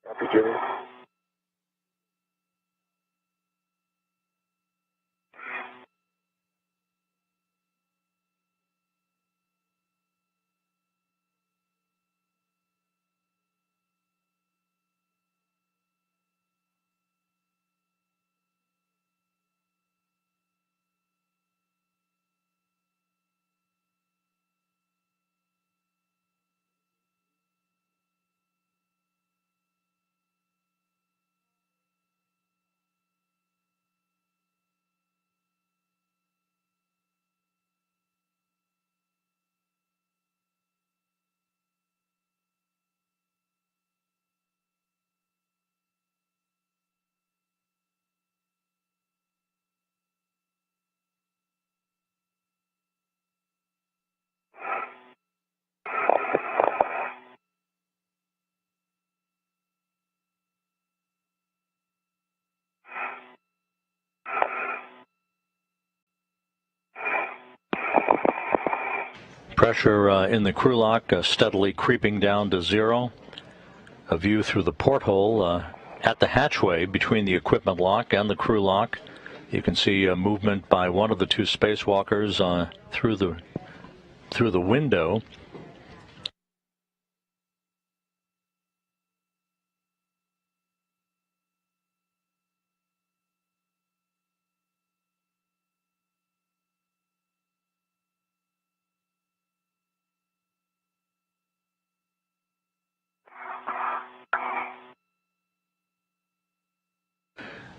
Copy, Jimmy. Pressure in the crew lock steadily creeping down to 0. A view through the porthole at the hatchway between the equipment lock and the crew lock. You can see movement by one of the 2 spacewalkers through the window.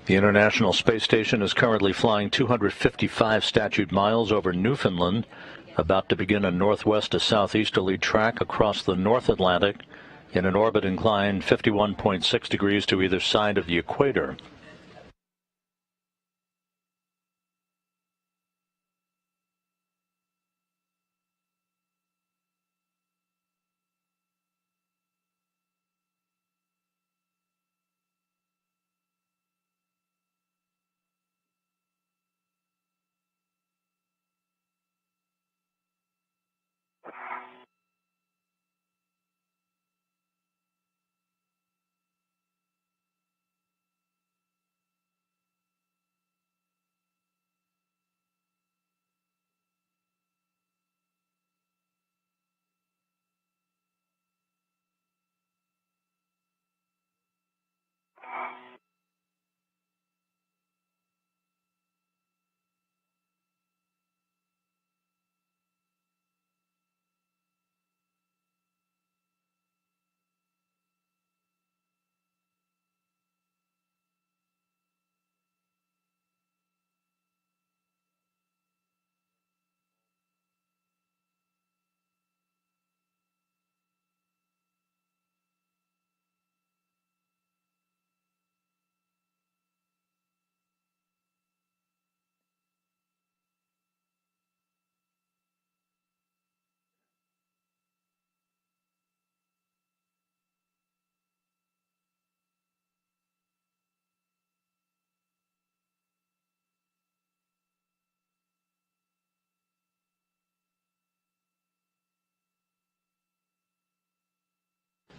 The International Space Station is currently flying 255 statute miles over Newfoundland, about to begin a northwest to southeasterly track across the North Atlantic in an orbit inclined 51.6 degrees to either side of the equator.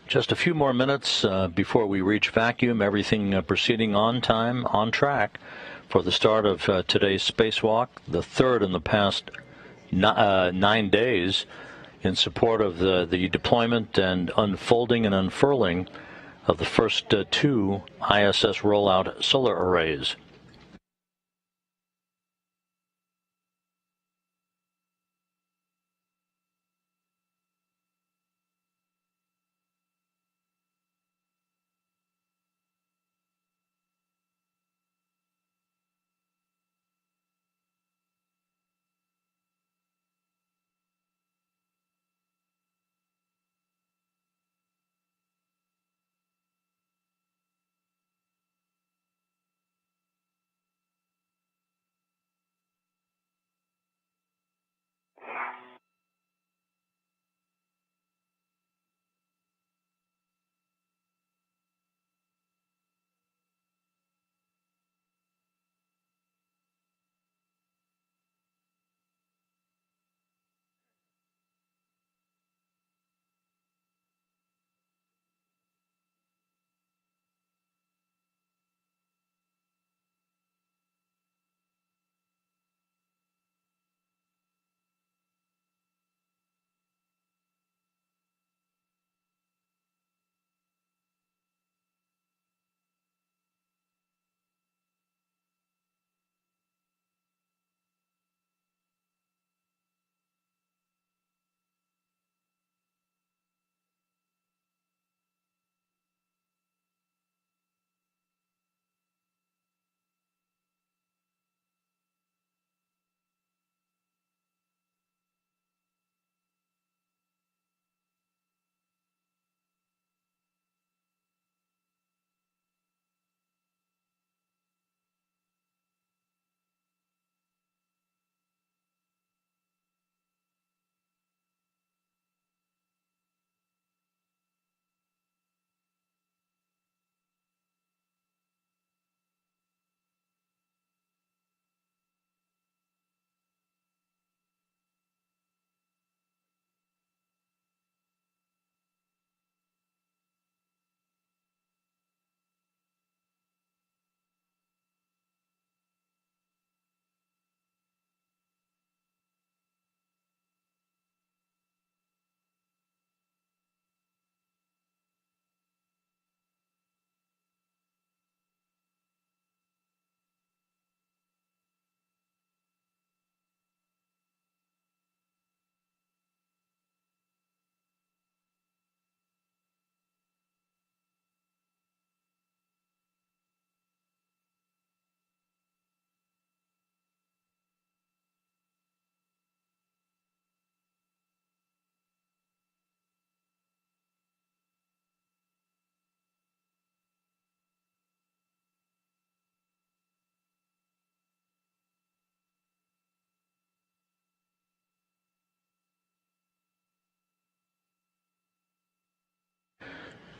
Just a few more minutes before we reach vacuum. Everything proceeding on time, on track for the start of today's spacewalk, the third in the past 9 days in support of the deployment and unfolding and unfurling of the first two ISS rollout solar arrays.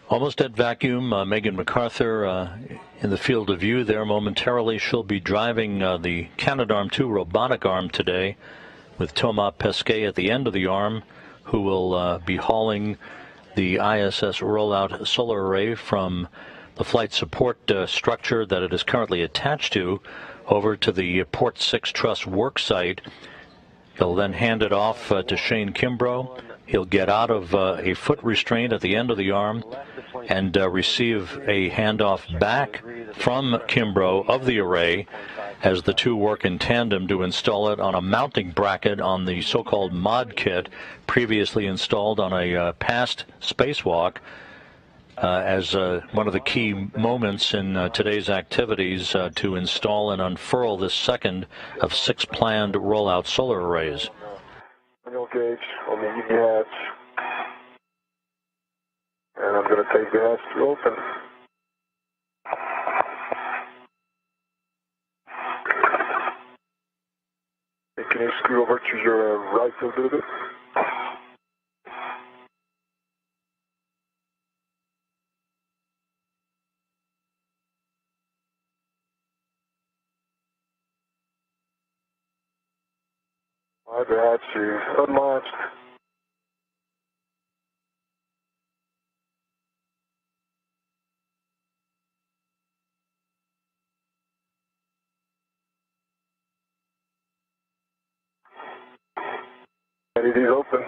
Almost at vacuum, Megan MacArthur in the field of view there momentarily. She'll be driving the Canadarm2 robotic arm today with Thomas Pesquet at the end of the arm, who will be hauling the ISS rollout solar array from the flight support structure that it is currently attached to over to the Port 6 Truss work site. He'll then hand it off to Shane Kimbrough. He'll get out of a foot restraint at the end of the arm and receive a handoff back from Kimbrough of the array as the two work in tandem to install it on a mounting bracket on the so-called mod kit previously installed on a past spacewalk as one of the key moments in today's activities to install and unfurl this second of 6 planned rollout solar arrays. Manual gauge on the EV hatch, and I'm going to take the hatch to open. Hey, can you screw over to your right a little bit? All right, the hatch is unlatched. LEDs open.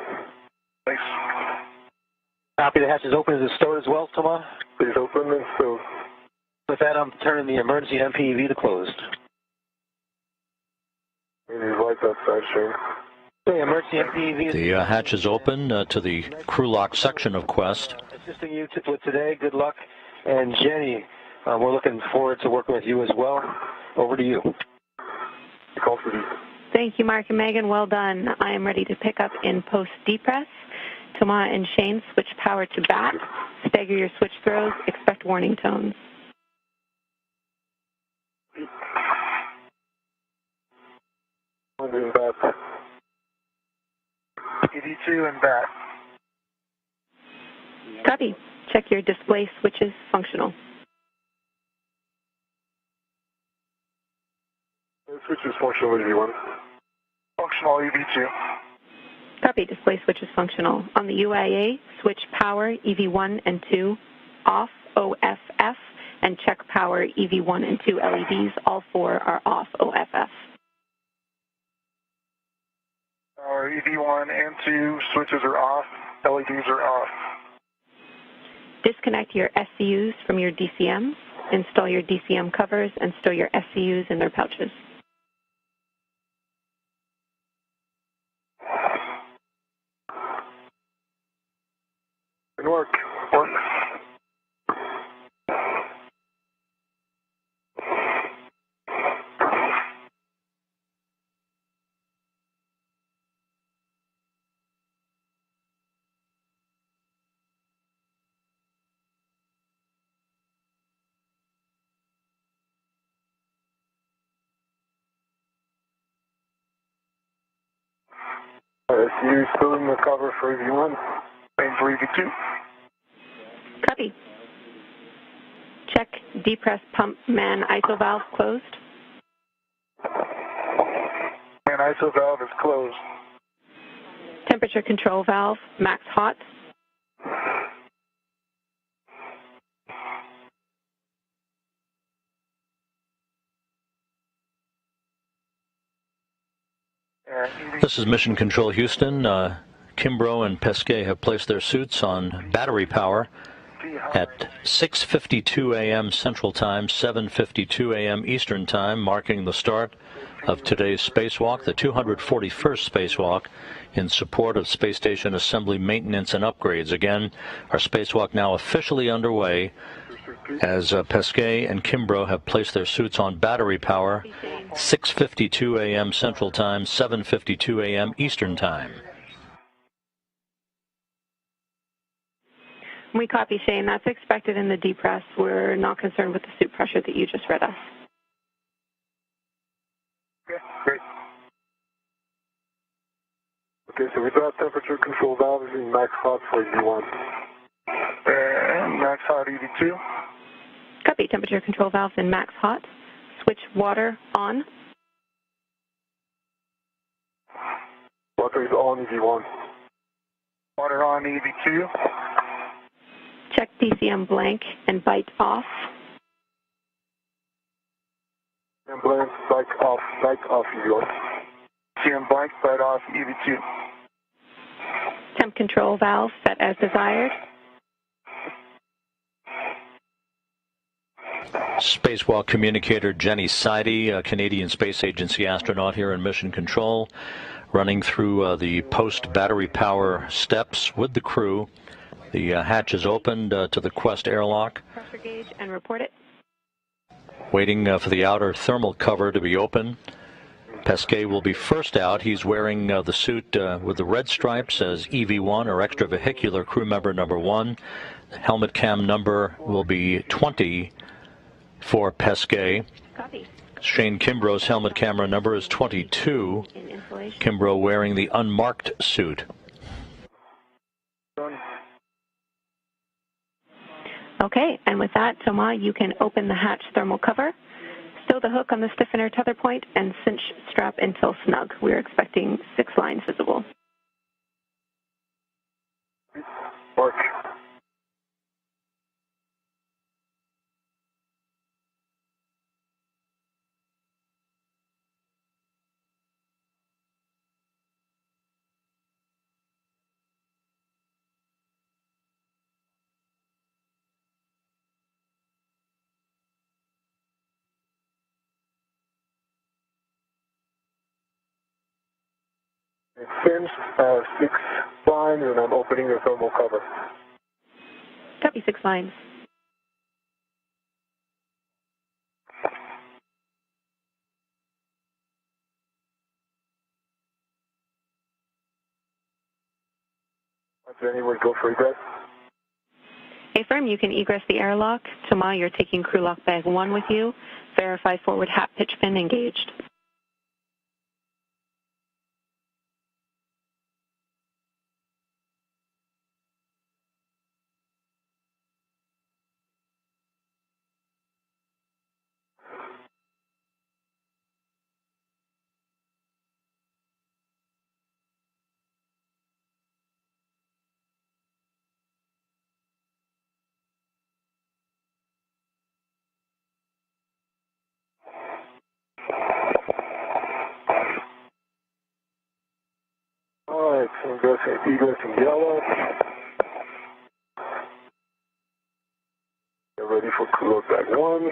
Thanks. Copy, the hatch is open. Is it stowed as well, Thomas? Please open and stowed. With that, I'm turning the emergency MPEV to closed. These lights outside, Shane. Okay, emergency MPEV. The hatch is open to the crew lock section of Quest. Assisting you with today. Good luck. And Jenny, we're looking forward to working with you as well. Over to you. Thank you, Mark and Megan. Well done. I am ready to pick up in post depress. Thomas and Shane, switch power to bat. Stagger your switch throws. Expect warning tones. In bat. ED2 and bat. Copy. Check your display switches functional. Switch is functional EV1. Functional EV2. Copy. Display switch is functional. On the UIA, switch power EV1 and 2 off OFF and check power EV1 and 2 LEDs. All 4 are off OFF. Our EV1 and 2 switches are off. LEDs are off. Disconnect your SCUs from your DCMs. Install your DCM covers and stow your SCUs in their pouches. Good work. SU still in the cover for EV1. Same for EV2. Copy. Check depress pump man ISO valve closed. Man ISO valve is closed. Temperature control valve max hot. This is Mission Control Houston. Kimbrough and Pesquet have placed their suits on battery power at 6:52 a.m. Central Time, 7:52 a.m. Eastern Time, marking the start of today's spacewalk, the 241st spacewalk in support of space station assembly, maintenance, and upgrades. Again, our spacewalk now officially underway as Pesquet and Kimbrough have placed their suits on battery power, 6:52 a.m. Central Time, 7:52 a.m. Eastern Time. We copy, Shane. That's expected in the depress. We're not concerned with the suit pressure that you just read us. Okay, great. Okay, so we got temperature control valve in max hot for EV1. And max hot EV2. Copy. Temperature control valves in max hot. Switch water on. Water is on EV1. Water on EV2. Check DCM blank and bite off. And blank, bike off EV1. DCM blank, bite off EV2. Temp control valve set as desired. Spacewalk communicator Jenny Seide, a Canadian Space Agency astronaut here in Mission Control, running through the post-battery power steps with the crew. The hatch is opened to the Quest airlock. Pressure gauge and report it. Waiting for the outer thermal cover to be open. Pesquet will be first out. He's wearing the suit with the red stripes as EV1 or extravehicular crew member number 1. The helmet cam number will be 20 for Pesquet. Copy. Shane Kimbrough's helmet camera number is 22. Kimbrough wearing the unmarked suit. Okay, and with that, Thomas, you can open the hatch thermal cover, stow the hook on the stiffener tether point, and cinch strap until snug. We're expecting 6 lines visible. Work. It's cinched, 6 lines, and I'm opening the thermal cover. Copy, 6 lines. Jenny, would go for egress. Affirm, you can egress the airlock. Thomas, you're taking crew lock bag 1 with you. Verify forward hat pitch pin engaged. All right, so egressing yellow. Get ready for crew load bag 1.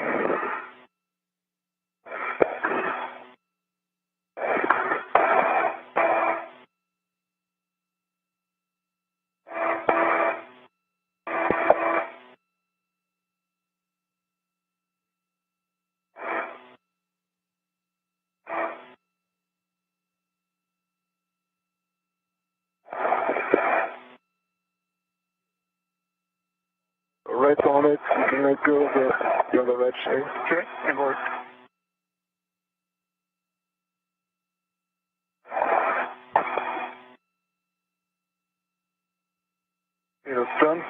Red's on it. You can let go of the other red chain. Okay, and work. It's done.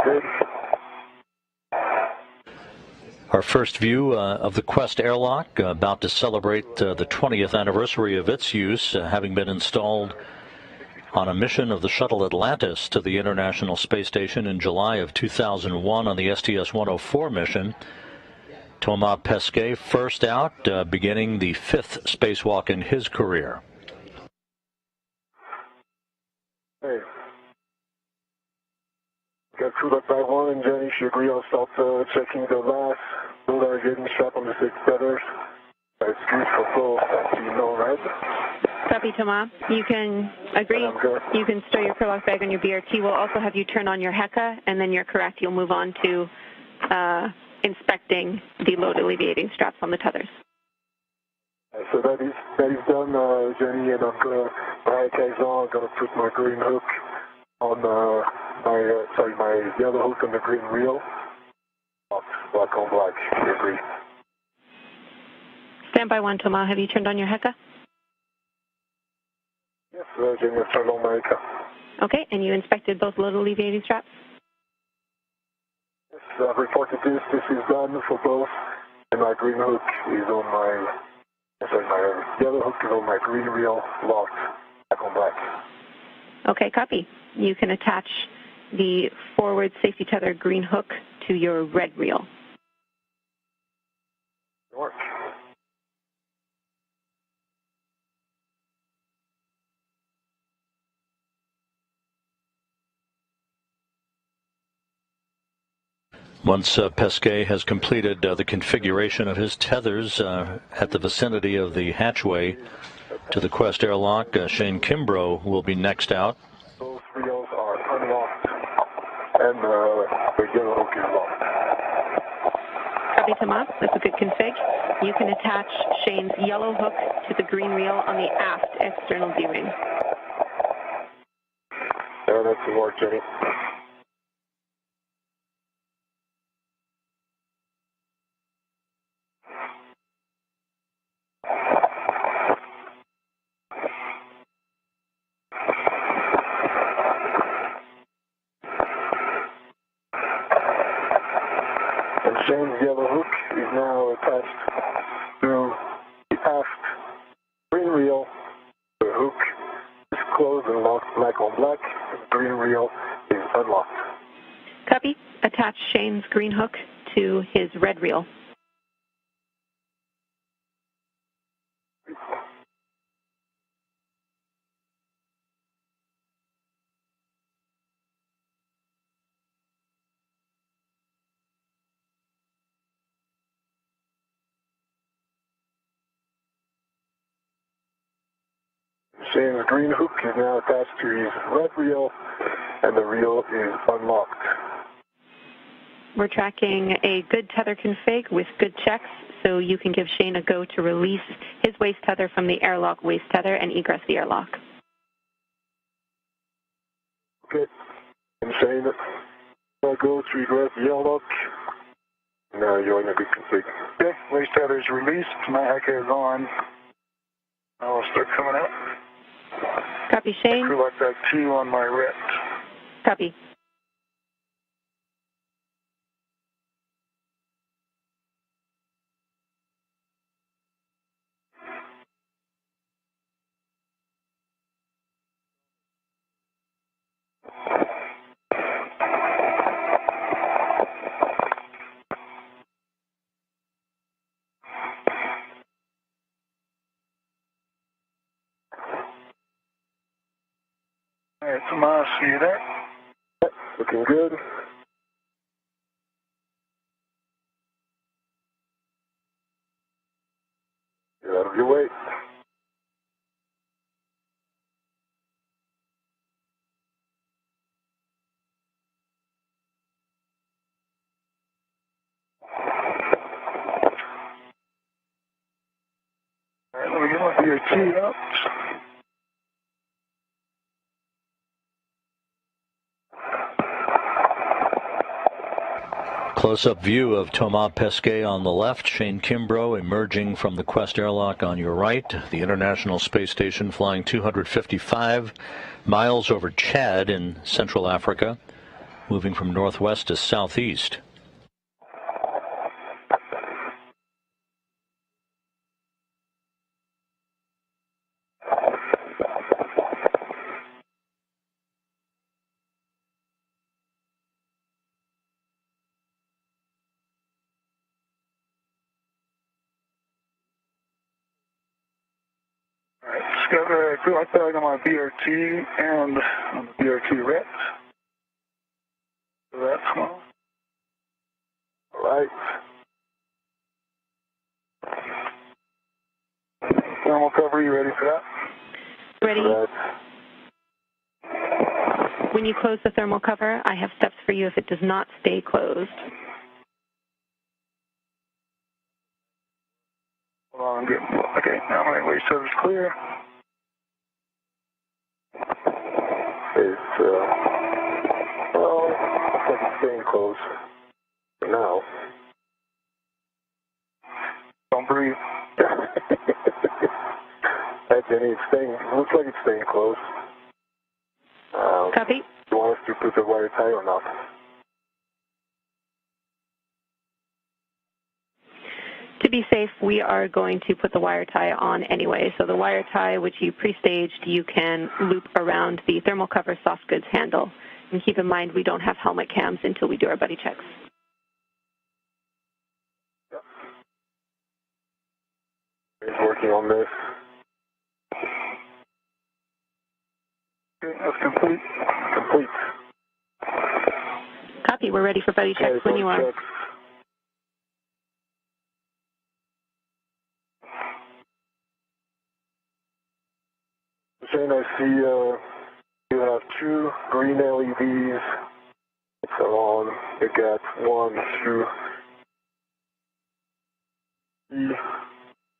Good. Our first view of the Quest airlock, about to celebrate the 20th anniversary of its use, having been installed on a mission of the shuttle Atlantis to the International Space Station in July of 2001 on the STS-104 mission. Thomas Pesquet first out, beginning the 5th spacewalk in his career. Hey. Got crew load bag 1 and Jenny, she agree. I'll start checking the last loader getting strap on the 6 feathers. Excuse for flow, so you know, right? Copy, Thomas. You can agree. You can store your crew lock bag on your BRT. We'll also have you turn on your HECA, and then you're correct. You'll move on to inspecting the load alleviating straps on the tethers. So that is done, Jenny, and I'm gonna, my HECA is on. I'm gonna put my green hook on my yellow hook on the green reel. Black on black. You agree? Standby 1, Thomas. Have you turned on your HECA? Yes, Jenny, I've turned on my HECA. Okay, and you inspected both load alleviating straps? Yes, I've reported this. This is done for both, and my green hook is on my, my yellow hook is on my green reel, locked, black on black. Okay, copy. You can attach the forward safety tether green hook to your red reel. Work. Once Pesquet has completed the configuration of his tethers at the vicinity of the hatchway to the Quest airlock, Shane Kimbrough will be next out. Those reels are unlocked, and the yellow hook is locked. Copy, Thomas. That's a good config. You can attach Shane's yellow hook to the green reel on the aft external D-ring. Yeah, that's the work, Jenny. And Shane's yellow hook is now attached to the aft green reel. The hook is closed and locked black on black. The green reel is unlocked. Copy. Attach Shane's green hook to his red reel. Shane's green hook is now attached to his red reel, and the reel is unlocked. We're tracking a good tether config with good checks, so you can give Shane a go to release his waist tether from the airlock waist tether and egress the airlock. Okay. And Shane, I'll go to egress the airlock. Now you're in a good config. Okay, waist tether is released. My hacker is on. I'll start coming out. Copy, Shane. Crew lock back 2 on my ret. Copy. All right, Tomas, see you there? Looking good. Get out of your way. All right, let me get my BRT out. Close-up view of Thomas Pesquet on the left, Shane Kimbrough emerging from the Quest airlock on your right, the International Space Station flying 255 miles over Chad in Central Africa, moving from northwest to southeast. All right, just got a crew lock bag on my BRT and on the BRT ret. So that's small. All right. Thermal cover, you ready for that? Ready? Right. When you close the thermal cover, I have steps for you if it does not stay closed. Hold on, I'm getting, okay, now my waist tether's clear. It's, well, looks like it's staying close for now. Don't breathe. Hey, Jenny, it's staying, looks like it's staying close. Copy. You want us to put the wire tie or not? To be safe, we are going to put the wire tie on anyway. So the wire tie, which you pre-staged, you can loop around the thermal cover soft goods handle. And keep in mind, we don't have helmet cams until we do our buddy checks. He's working on this. Okay, that's complete. Complete. Copy. We're ready for buddy checks when you are. Checks. Shane, I see you have 2 green LEDs. It's on. You got 1, 2, 3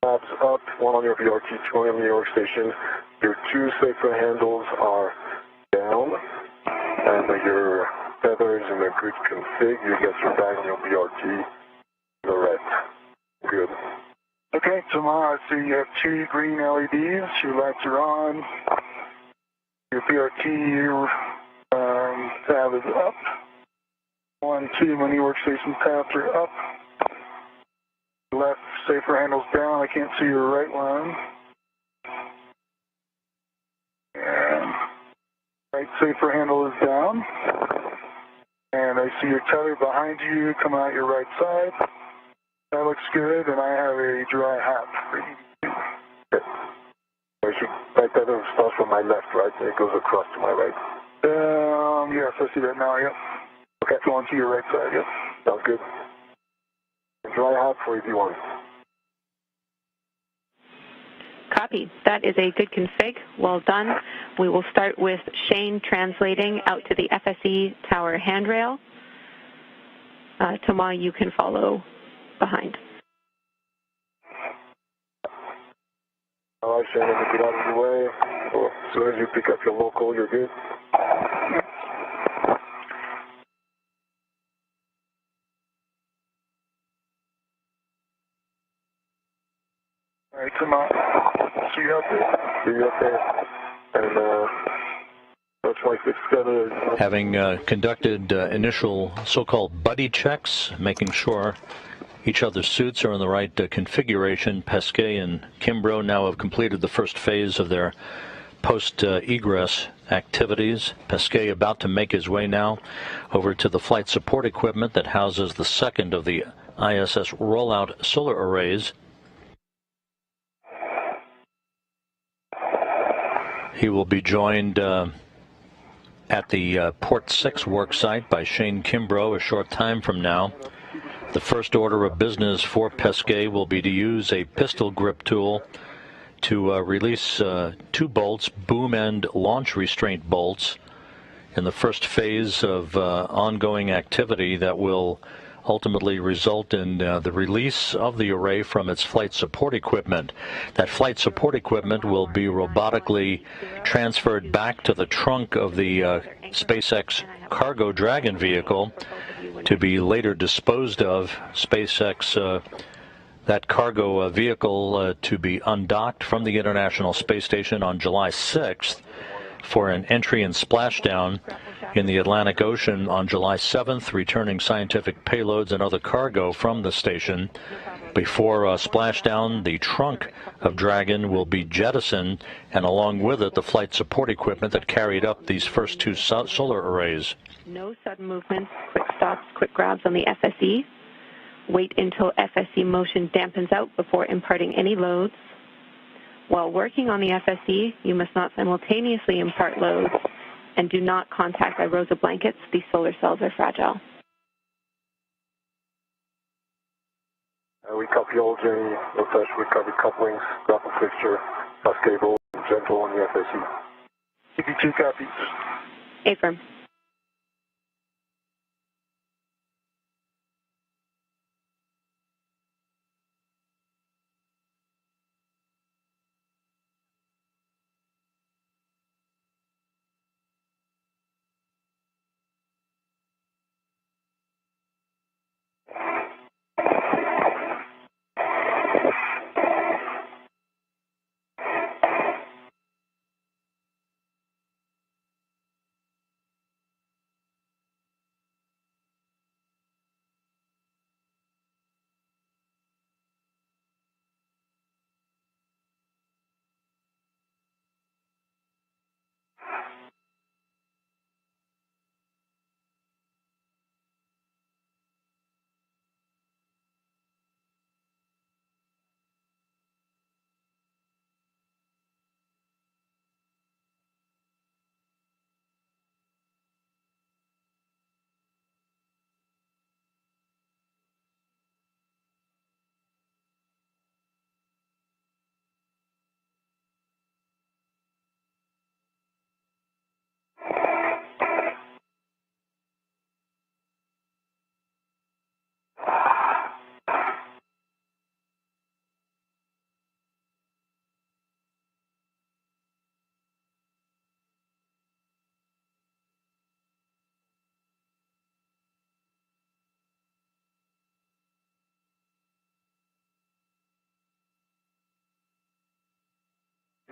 tabs up, 1 on your VRT, 2 on your workstation. Your 2 safer handles are down, and your tether is in a good config. You get your bag on your VRT. The red. Good. Okay, Tomas, I see you have 2 green LEDs. Your lights are on. Your BRT tab is up. 1, 2, my new workstation tabs are up. Left safer handle's down. I can't see your right one. And right safer handle is down. And I see your tether behind you coming out your right side. That looks good, and I have a dry hat for you. Okay. My tether starts from my left, right? And it goes across to my right. Yes, I see that now, yep. Okay. Going to your right side, yep. Sounds good. Dry hat for EV1. Copy. That is a good config. Well done. We will start with Shane translating out to the FSE tower handrail. Thomas, you can follow behind. All right, Shannon, get out of the way. Well, as soon as you pick up your local, you're good. All right, come on. See you out there. See you out there. And looks like it's gonna... Having conducted initial so-called buddy checks, making sure each other's suits are in the right configuration, Pesquet and Kimbrough now have completed the first phase of their post-egress activities. Pesquet about to make his way now over to the flight support equipment that houses the second of the ISS rollout solar arrays. He will be joined at the Port 6 work site by Shane Kimbrough a short time from now. The first order of business for Pesquet will be to use a pistol grip tool to release 2 bolts, boom end launch restraint bolts, in the first phase of ongoing activity that will ultimately result in the release of the array from its flight support equipment. That flight support equipment will be robotically transferred back to the trunk of the SpaceX cargo Dragon vehicle to be later disposed of. SpaceX, that cargo vehicle to be undocked from the International Space Station on July 6th for an entry and splashdown in the Atlantic Ocean on July 7th, returning scientific payloads and other cargo from the station. Before splashdown, the trunk of Dragon will be jettisoned, and along with it, the flight support equipment that carried up these first 2 solar arrays. No sudden movements, quick stops, quick grabs on the FSE. Wait until FSE motion dampens out before imparting any loads. While working on the FSE, you must not simultaneously impart loads, and do not contact by rows of blankets. These solar cells are fragile. We copy all journey, no touch, recovery couplings, drop of fixture, bus cable, gentle on the FSE. CP2 copies. Affirm.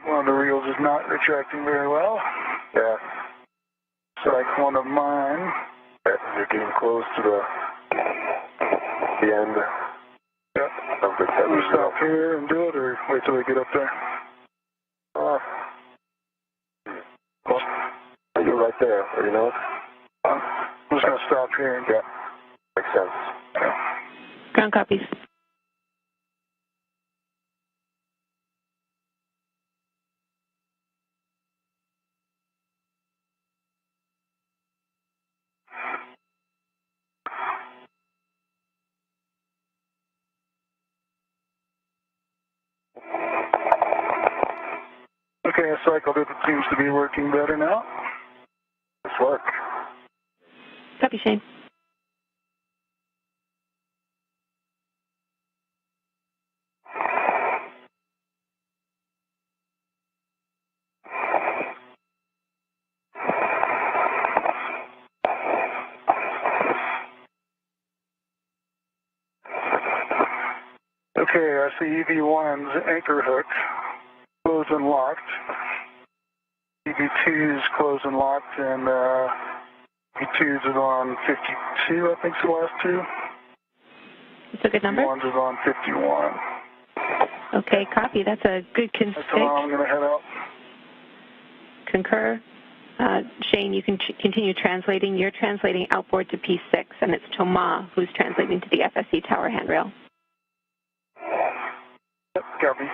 One of the reels is not retracting very well. Yeah. So like one of mine. Yeah, you're getting close to the end. Yeah. Of the tether. You stop here and do it, or wait till we get up there? Well, you're right there, you know it? I'm just going to stop here. Yeah. Makes sense. Yeah. Ground copies. Okay, I cycled it. It seems to be working better now. Nice work. Copy, Shane. Okay, I see EV1's anchor hook closed and locked. EV2's closed and locked, and EV2's is on 52, I think, is the last two. That's a good number. EV1's is on 51. Okay, copy. That's a good config. That's how I'm going to head out. Concur. Shane, you can continue translating. You're translating outboard to P6, and it's Thomas who's translating to the FSC tower handrail. Yep, copy.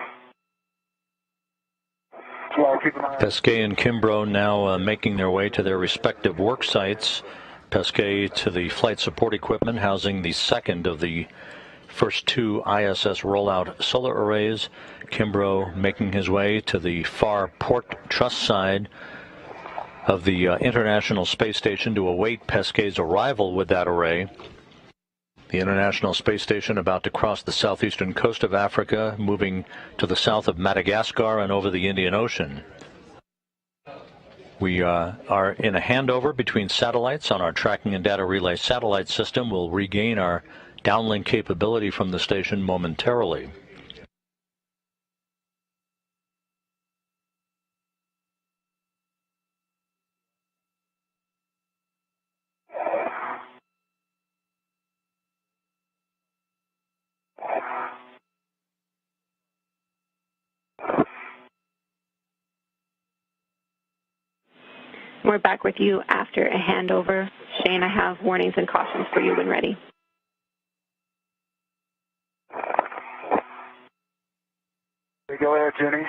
So I'll keep an eye on Pesquet and Kimbrough now making their way to their respective work sites. Pesquet to the flight support equipment housing the second of the first two ISS rollout solar arrays. Kimbrough making his way to the far port truss side of the International Space Station to await Pesquet's arrival with that array. The International Space Station about to cross the southeastern coast of Africa, moving to the south of Madagascar and over the Indian Ocean. We are in a handover between satellites on our tracking and data relay satellite system. We'll regain our downlink capability from the station momentarily. We're back with you after a handover. Shane, I have warnings and cautions for you when ready. Go ahead, Jenny.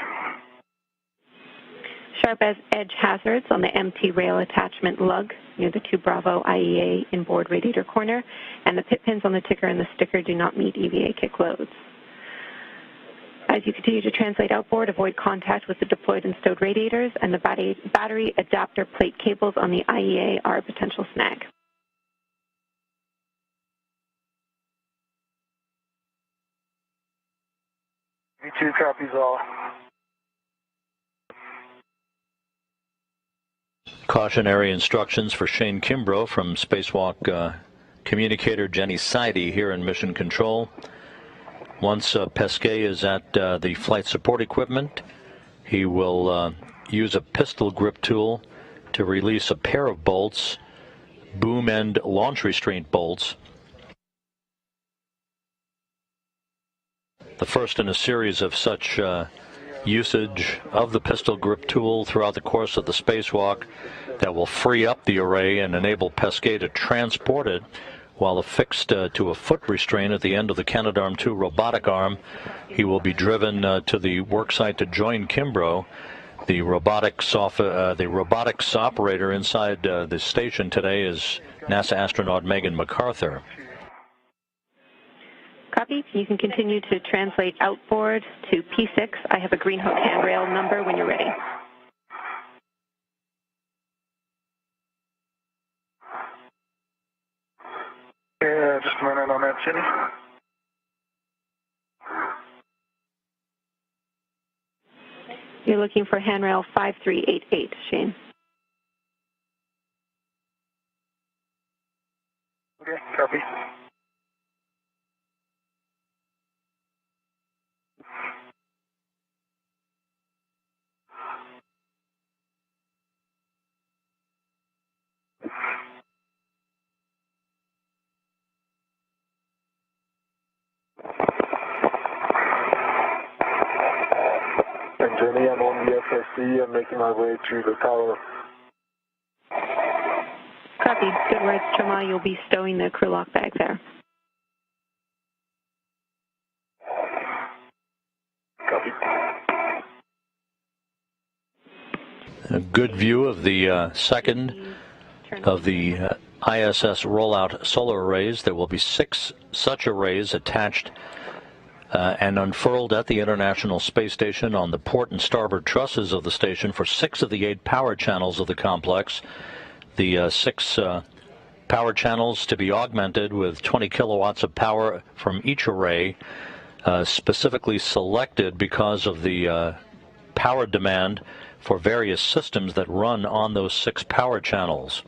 Sharp edge hazards on the MT rail attachment lug near the 2 Bravo IEA inboard radiator corner, and the pit pins on the ticker and the sticker do not meet EVA kick loads. As you continue to translate outboard, avoid contact with the deployed and stowed radiators, and the battery adapter plate cables on the IEA are a potential snag. V2 copies all. Cautionary instructions for Shane Kimbrough from Spacewalk communicator Jenny Seide here in Mission Control. Once Pesquet is at the flight support equipment, he will use a pistol grip tool to release a pair of bolts, boom end launch restraint bolts. The first in a series of such usage of the pistol grip tool throughout the course of the spacewalk that will free up the array and enable Pesquet to transport it while affixed to a foot restraint at the end of the Canadarm2 robotic arm. He will be driven to the worksite to join Kimbrough. The robotics operator inside the station today is NASA astronaut Megan MacArthur. Copy. You can continue to translate outboard to P6. I have a green hook handrail number when you're ready. Yeah, just a minute on that, Jenny. You're looking for handrail 5388, Shane. Okay, copy. And Jenny, I'm on the FSC. I'm making my way to the tower. Copy. Good words, Choma. You'll be stowing the crew lock bag there. Copy. A good view of the second of the ISS rollout solar arrays. There will be 6 such arrays attached and unfurled at the International Space Station on the port and starboard trusses of the station for 6 of the 8 power channels of the complex. The 6 power channels to be augmented with 20 kilowatts of power from each array, specifically selected because of the power demand for various systems that run on those 6 power channels.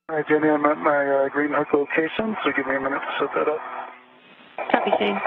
All right, Jenny, I'm at my green hook location, so give me a minute to set that up. Copy, Shane.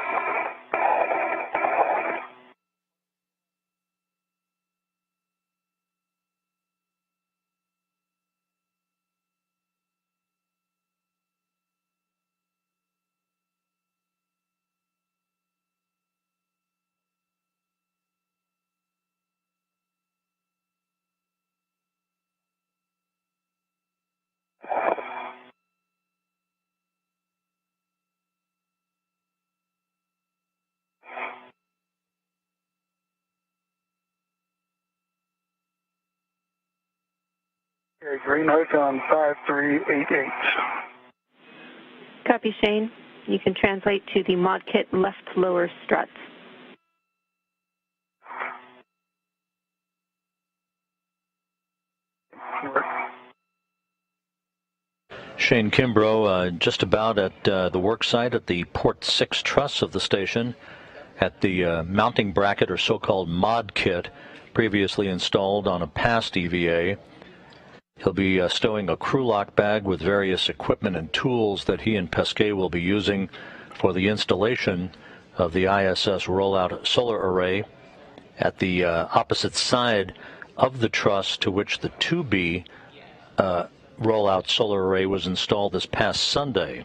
Okay, green hook on 5388. Copy, Shane. You can translate to the mod kit left lower struts. Shane Kimbrough, just about at the work site at the Port 6 truss of the station, at the mounting bracket or so-called mod kit previously installed on a past EVA. He'll be stowing a crew lock bag with various equipment and tools that he and Pesquet will be using for the installation of the ISS rollout solar array at the opposite side of the truss to which the 2B rollout solar array was installed this past Sunday.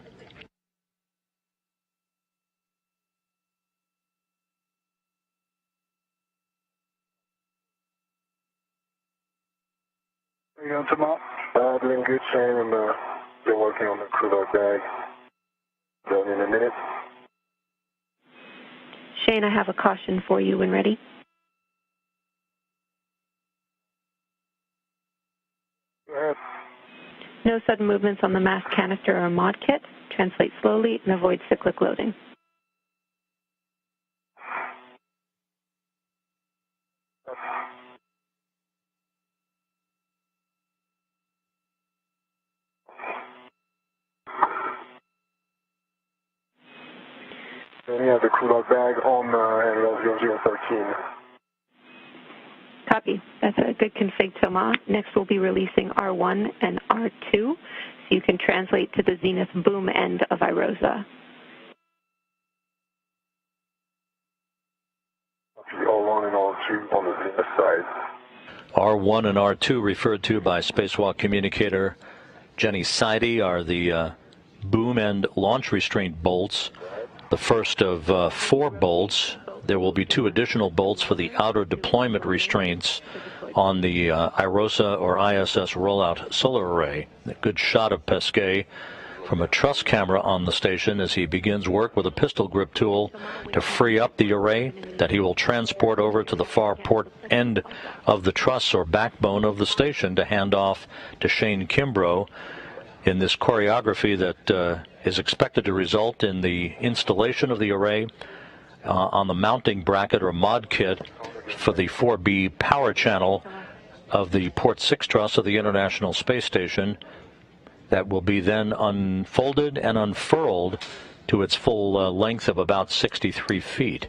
How you doing, Thomas? Doing good, Shane. I'm been working on the crew lock bag. Done in a minute. Shane, I have a caution for you when ready. Go ahead. No sudden movements on the mass canister or mod kit. Translate slowly and avoid cyclic loading. Then you have the crew lock bag on NL 0013. Copy. That's a good config, Thomas. Next, we'll be releasing R1 and R2, so you can translate to the zenith boom end of IROSA. R1 and R2 on the zenith side. R1 and R2, referred to by Spacewalk communicator Jenny Seide, are the boom end launch restraint bolts. The first of 4 bolts. There will be 2 additional bolts for the outer deployment restraints on the IROSA or ISS rollout solar array. A good shot of Pesquet from a truss camera on the station as he begins work with a pistol grip tool to free up the array that he will transport over to the far port end of the truss or backbone of the station to hand off to Shane Kimbrough in this choreography that is expected to result in the installation of the array on the mounting bracket or mod kit for the 4B power channel of the Port 6 truss of the International Space Station that will be then unfolded and unfurled to its full length of about 63 feet.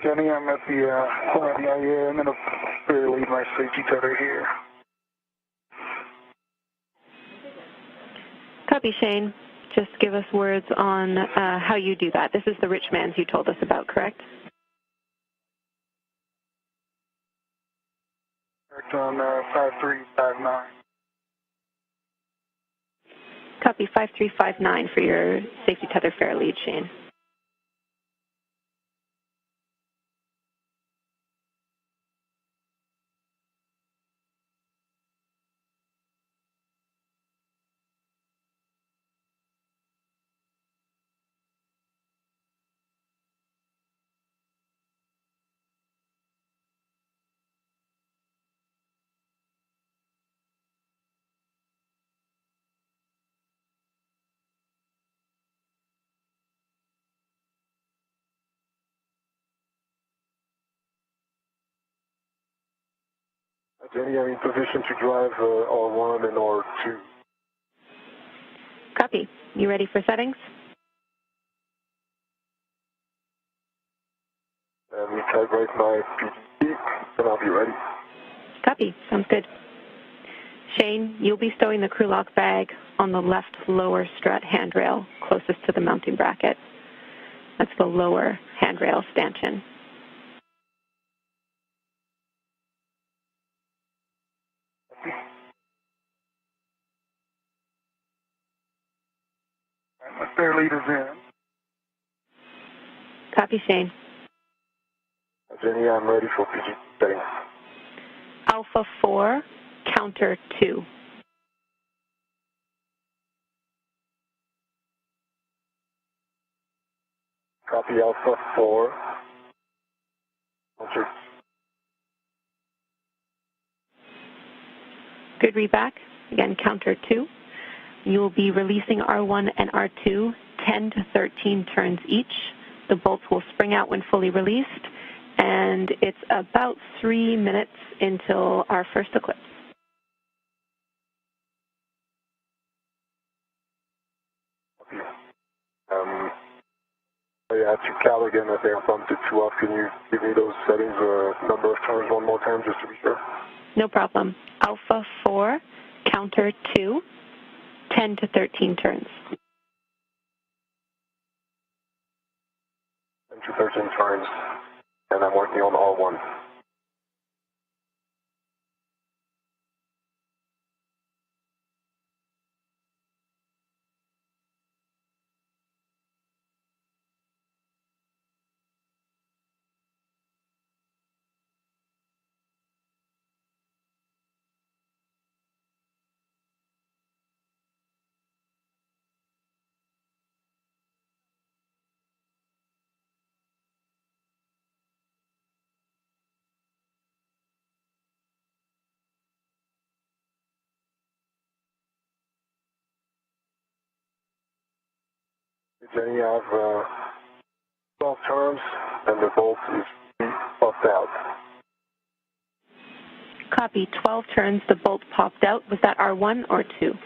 Jenny, I'm at the IAA. I'm going to lead my safety tether here. Copy, Shane. Just give us words on how you do that. This is the rich man's you told us about, correct? Correct on 5359. Copy 5359 for your safety tether fair lead, Shane. Jenny, I'm in position to drive R1 and R2. Copy. You ready for settings? Let me calibrate my PGP, and I'll be ready. Copy. Sounds good. Shane, you'll be stowing the crew lock bag on the left lower strut handrail closest to the mounting bracket. That's the lower handrail stanchion. My spare lead is in. Copy, Shane. Jenny, I'm ready for PG settings. Alpha 4, counter 2. Copy Alpha 4. Counter. Good read back. Again, counter 2. You will be releasing R1 and R2 10 to 13 turns each. The bolts will spring out when fully released, and it's about 3 minutes until our first eclipse. I have to cal again. I think I bumped it too off. Can you give me those settings, number of turns one more time just to be sure? No problem. Alpha 4, counter 2, 10 to 13 turns. 10 to 13 turns, and I'm working on R1. Jenny, I have 12 turns, and the bolt is popped out. Copy. 12 turns, the bolt popped out. Was that R1 or 2?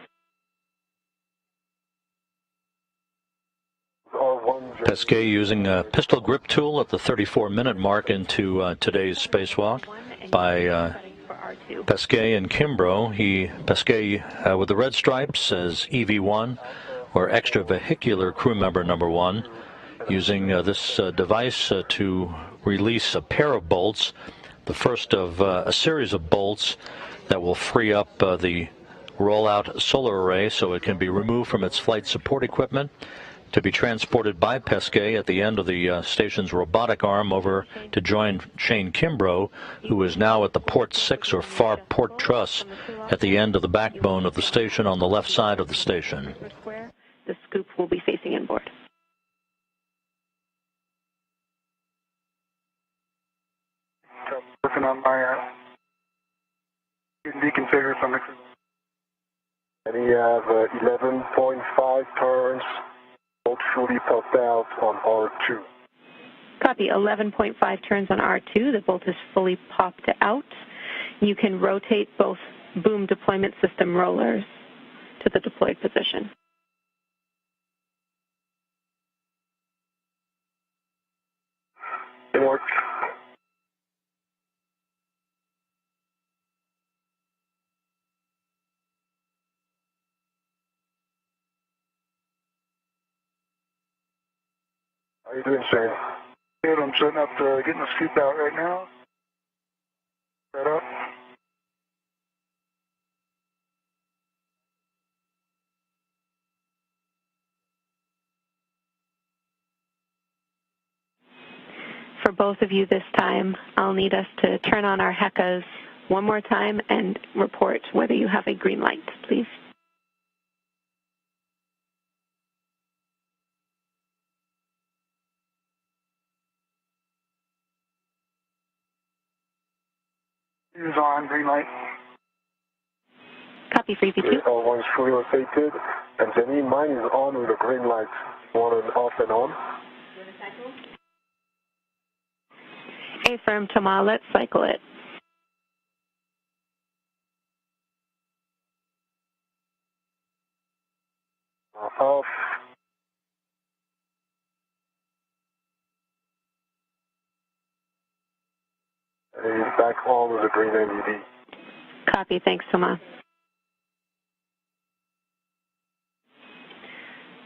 R1. Pesquet using a pistol grip tool at the 34-minute mark into today's spacewalk by Pesquet and Kimbrough. Pesquet with the red stripes as EV1, or extravehicular crew member number 1, using this device to release a pair of bolts, the first of a series of bolts that will free up the roll-out solar array so it can be removed from its flight support equipment, to be transported by Pesquet at the end of the station's robotic arm over to join Shane Kimbrough, who is now at the port 6 or far port truss at the end of the backbone of the station on the left side of the station. The scoop will be facing inboard. Working on my deconfigure some mixes. And you have 11.5 turns, both fully popped out on R2. Copy, 11.5 turns on R2. The bolt is fully popped out. You can rotate both boom deployment system rollers to the deployed position. It works. How you doing, Shane? Good. I'm setting up, getting the scoop out right now. Set up. For both of you this time, I'll need us to turn on our HECAs one more time and report whether you have a green light, please. Is on, green light. Copy, Freezy 2. L1 is fully rotated, and Jenny, mine is on with a green light. On and off and on. Affirm, Thomas, let's cycle it. Off. And he's back on with a green LED. Copy, thanks, Thomas.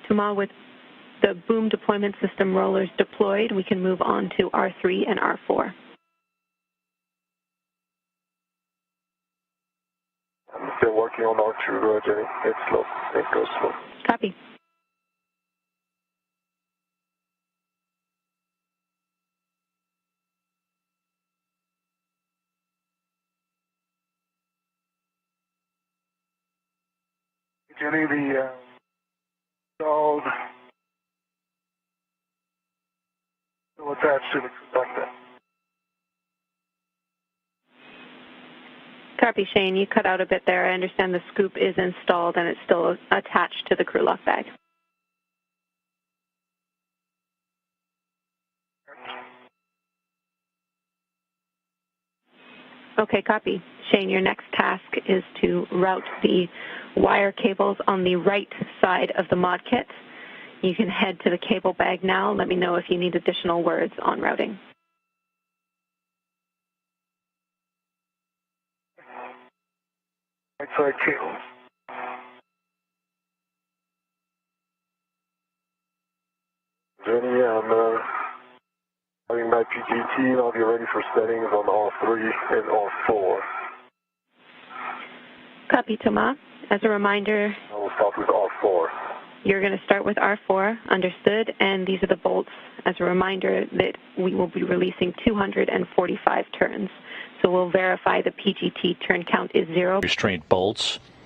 Thomas, with the boom deployment system rollers deployed, we can move on to R3 and R4. I'm still working on R2, Jenny. It's slow. It goes slow. Copy. Jenny, the installed still attached to the conductor. Copy, Shane. You cut out a bit there. I understand the scoop is installed and it's still attached to the crew lock bag. Okay, copy. Shane, your next task is to route the wire cables on the right side of the mod kit. You can head to the cable bag now. Let me know if you need additional words on routing. Right side cables. Jenny, I'm having my PGT and I'll be ready for settings on R3 and R4. Copy, Thomas. As a reminder, I will start with R4. You're going to start with R4, understood, and these are the bolts. As a reminder that we will be releasing 245 turns. So we'll verify the PGT turn count is 0. Restraint bolts.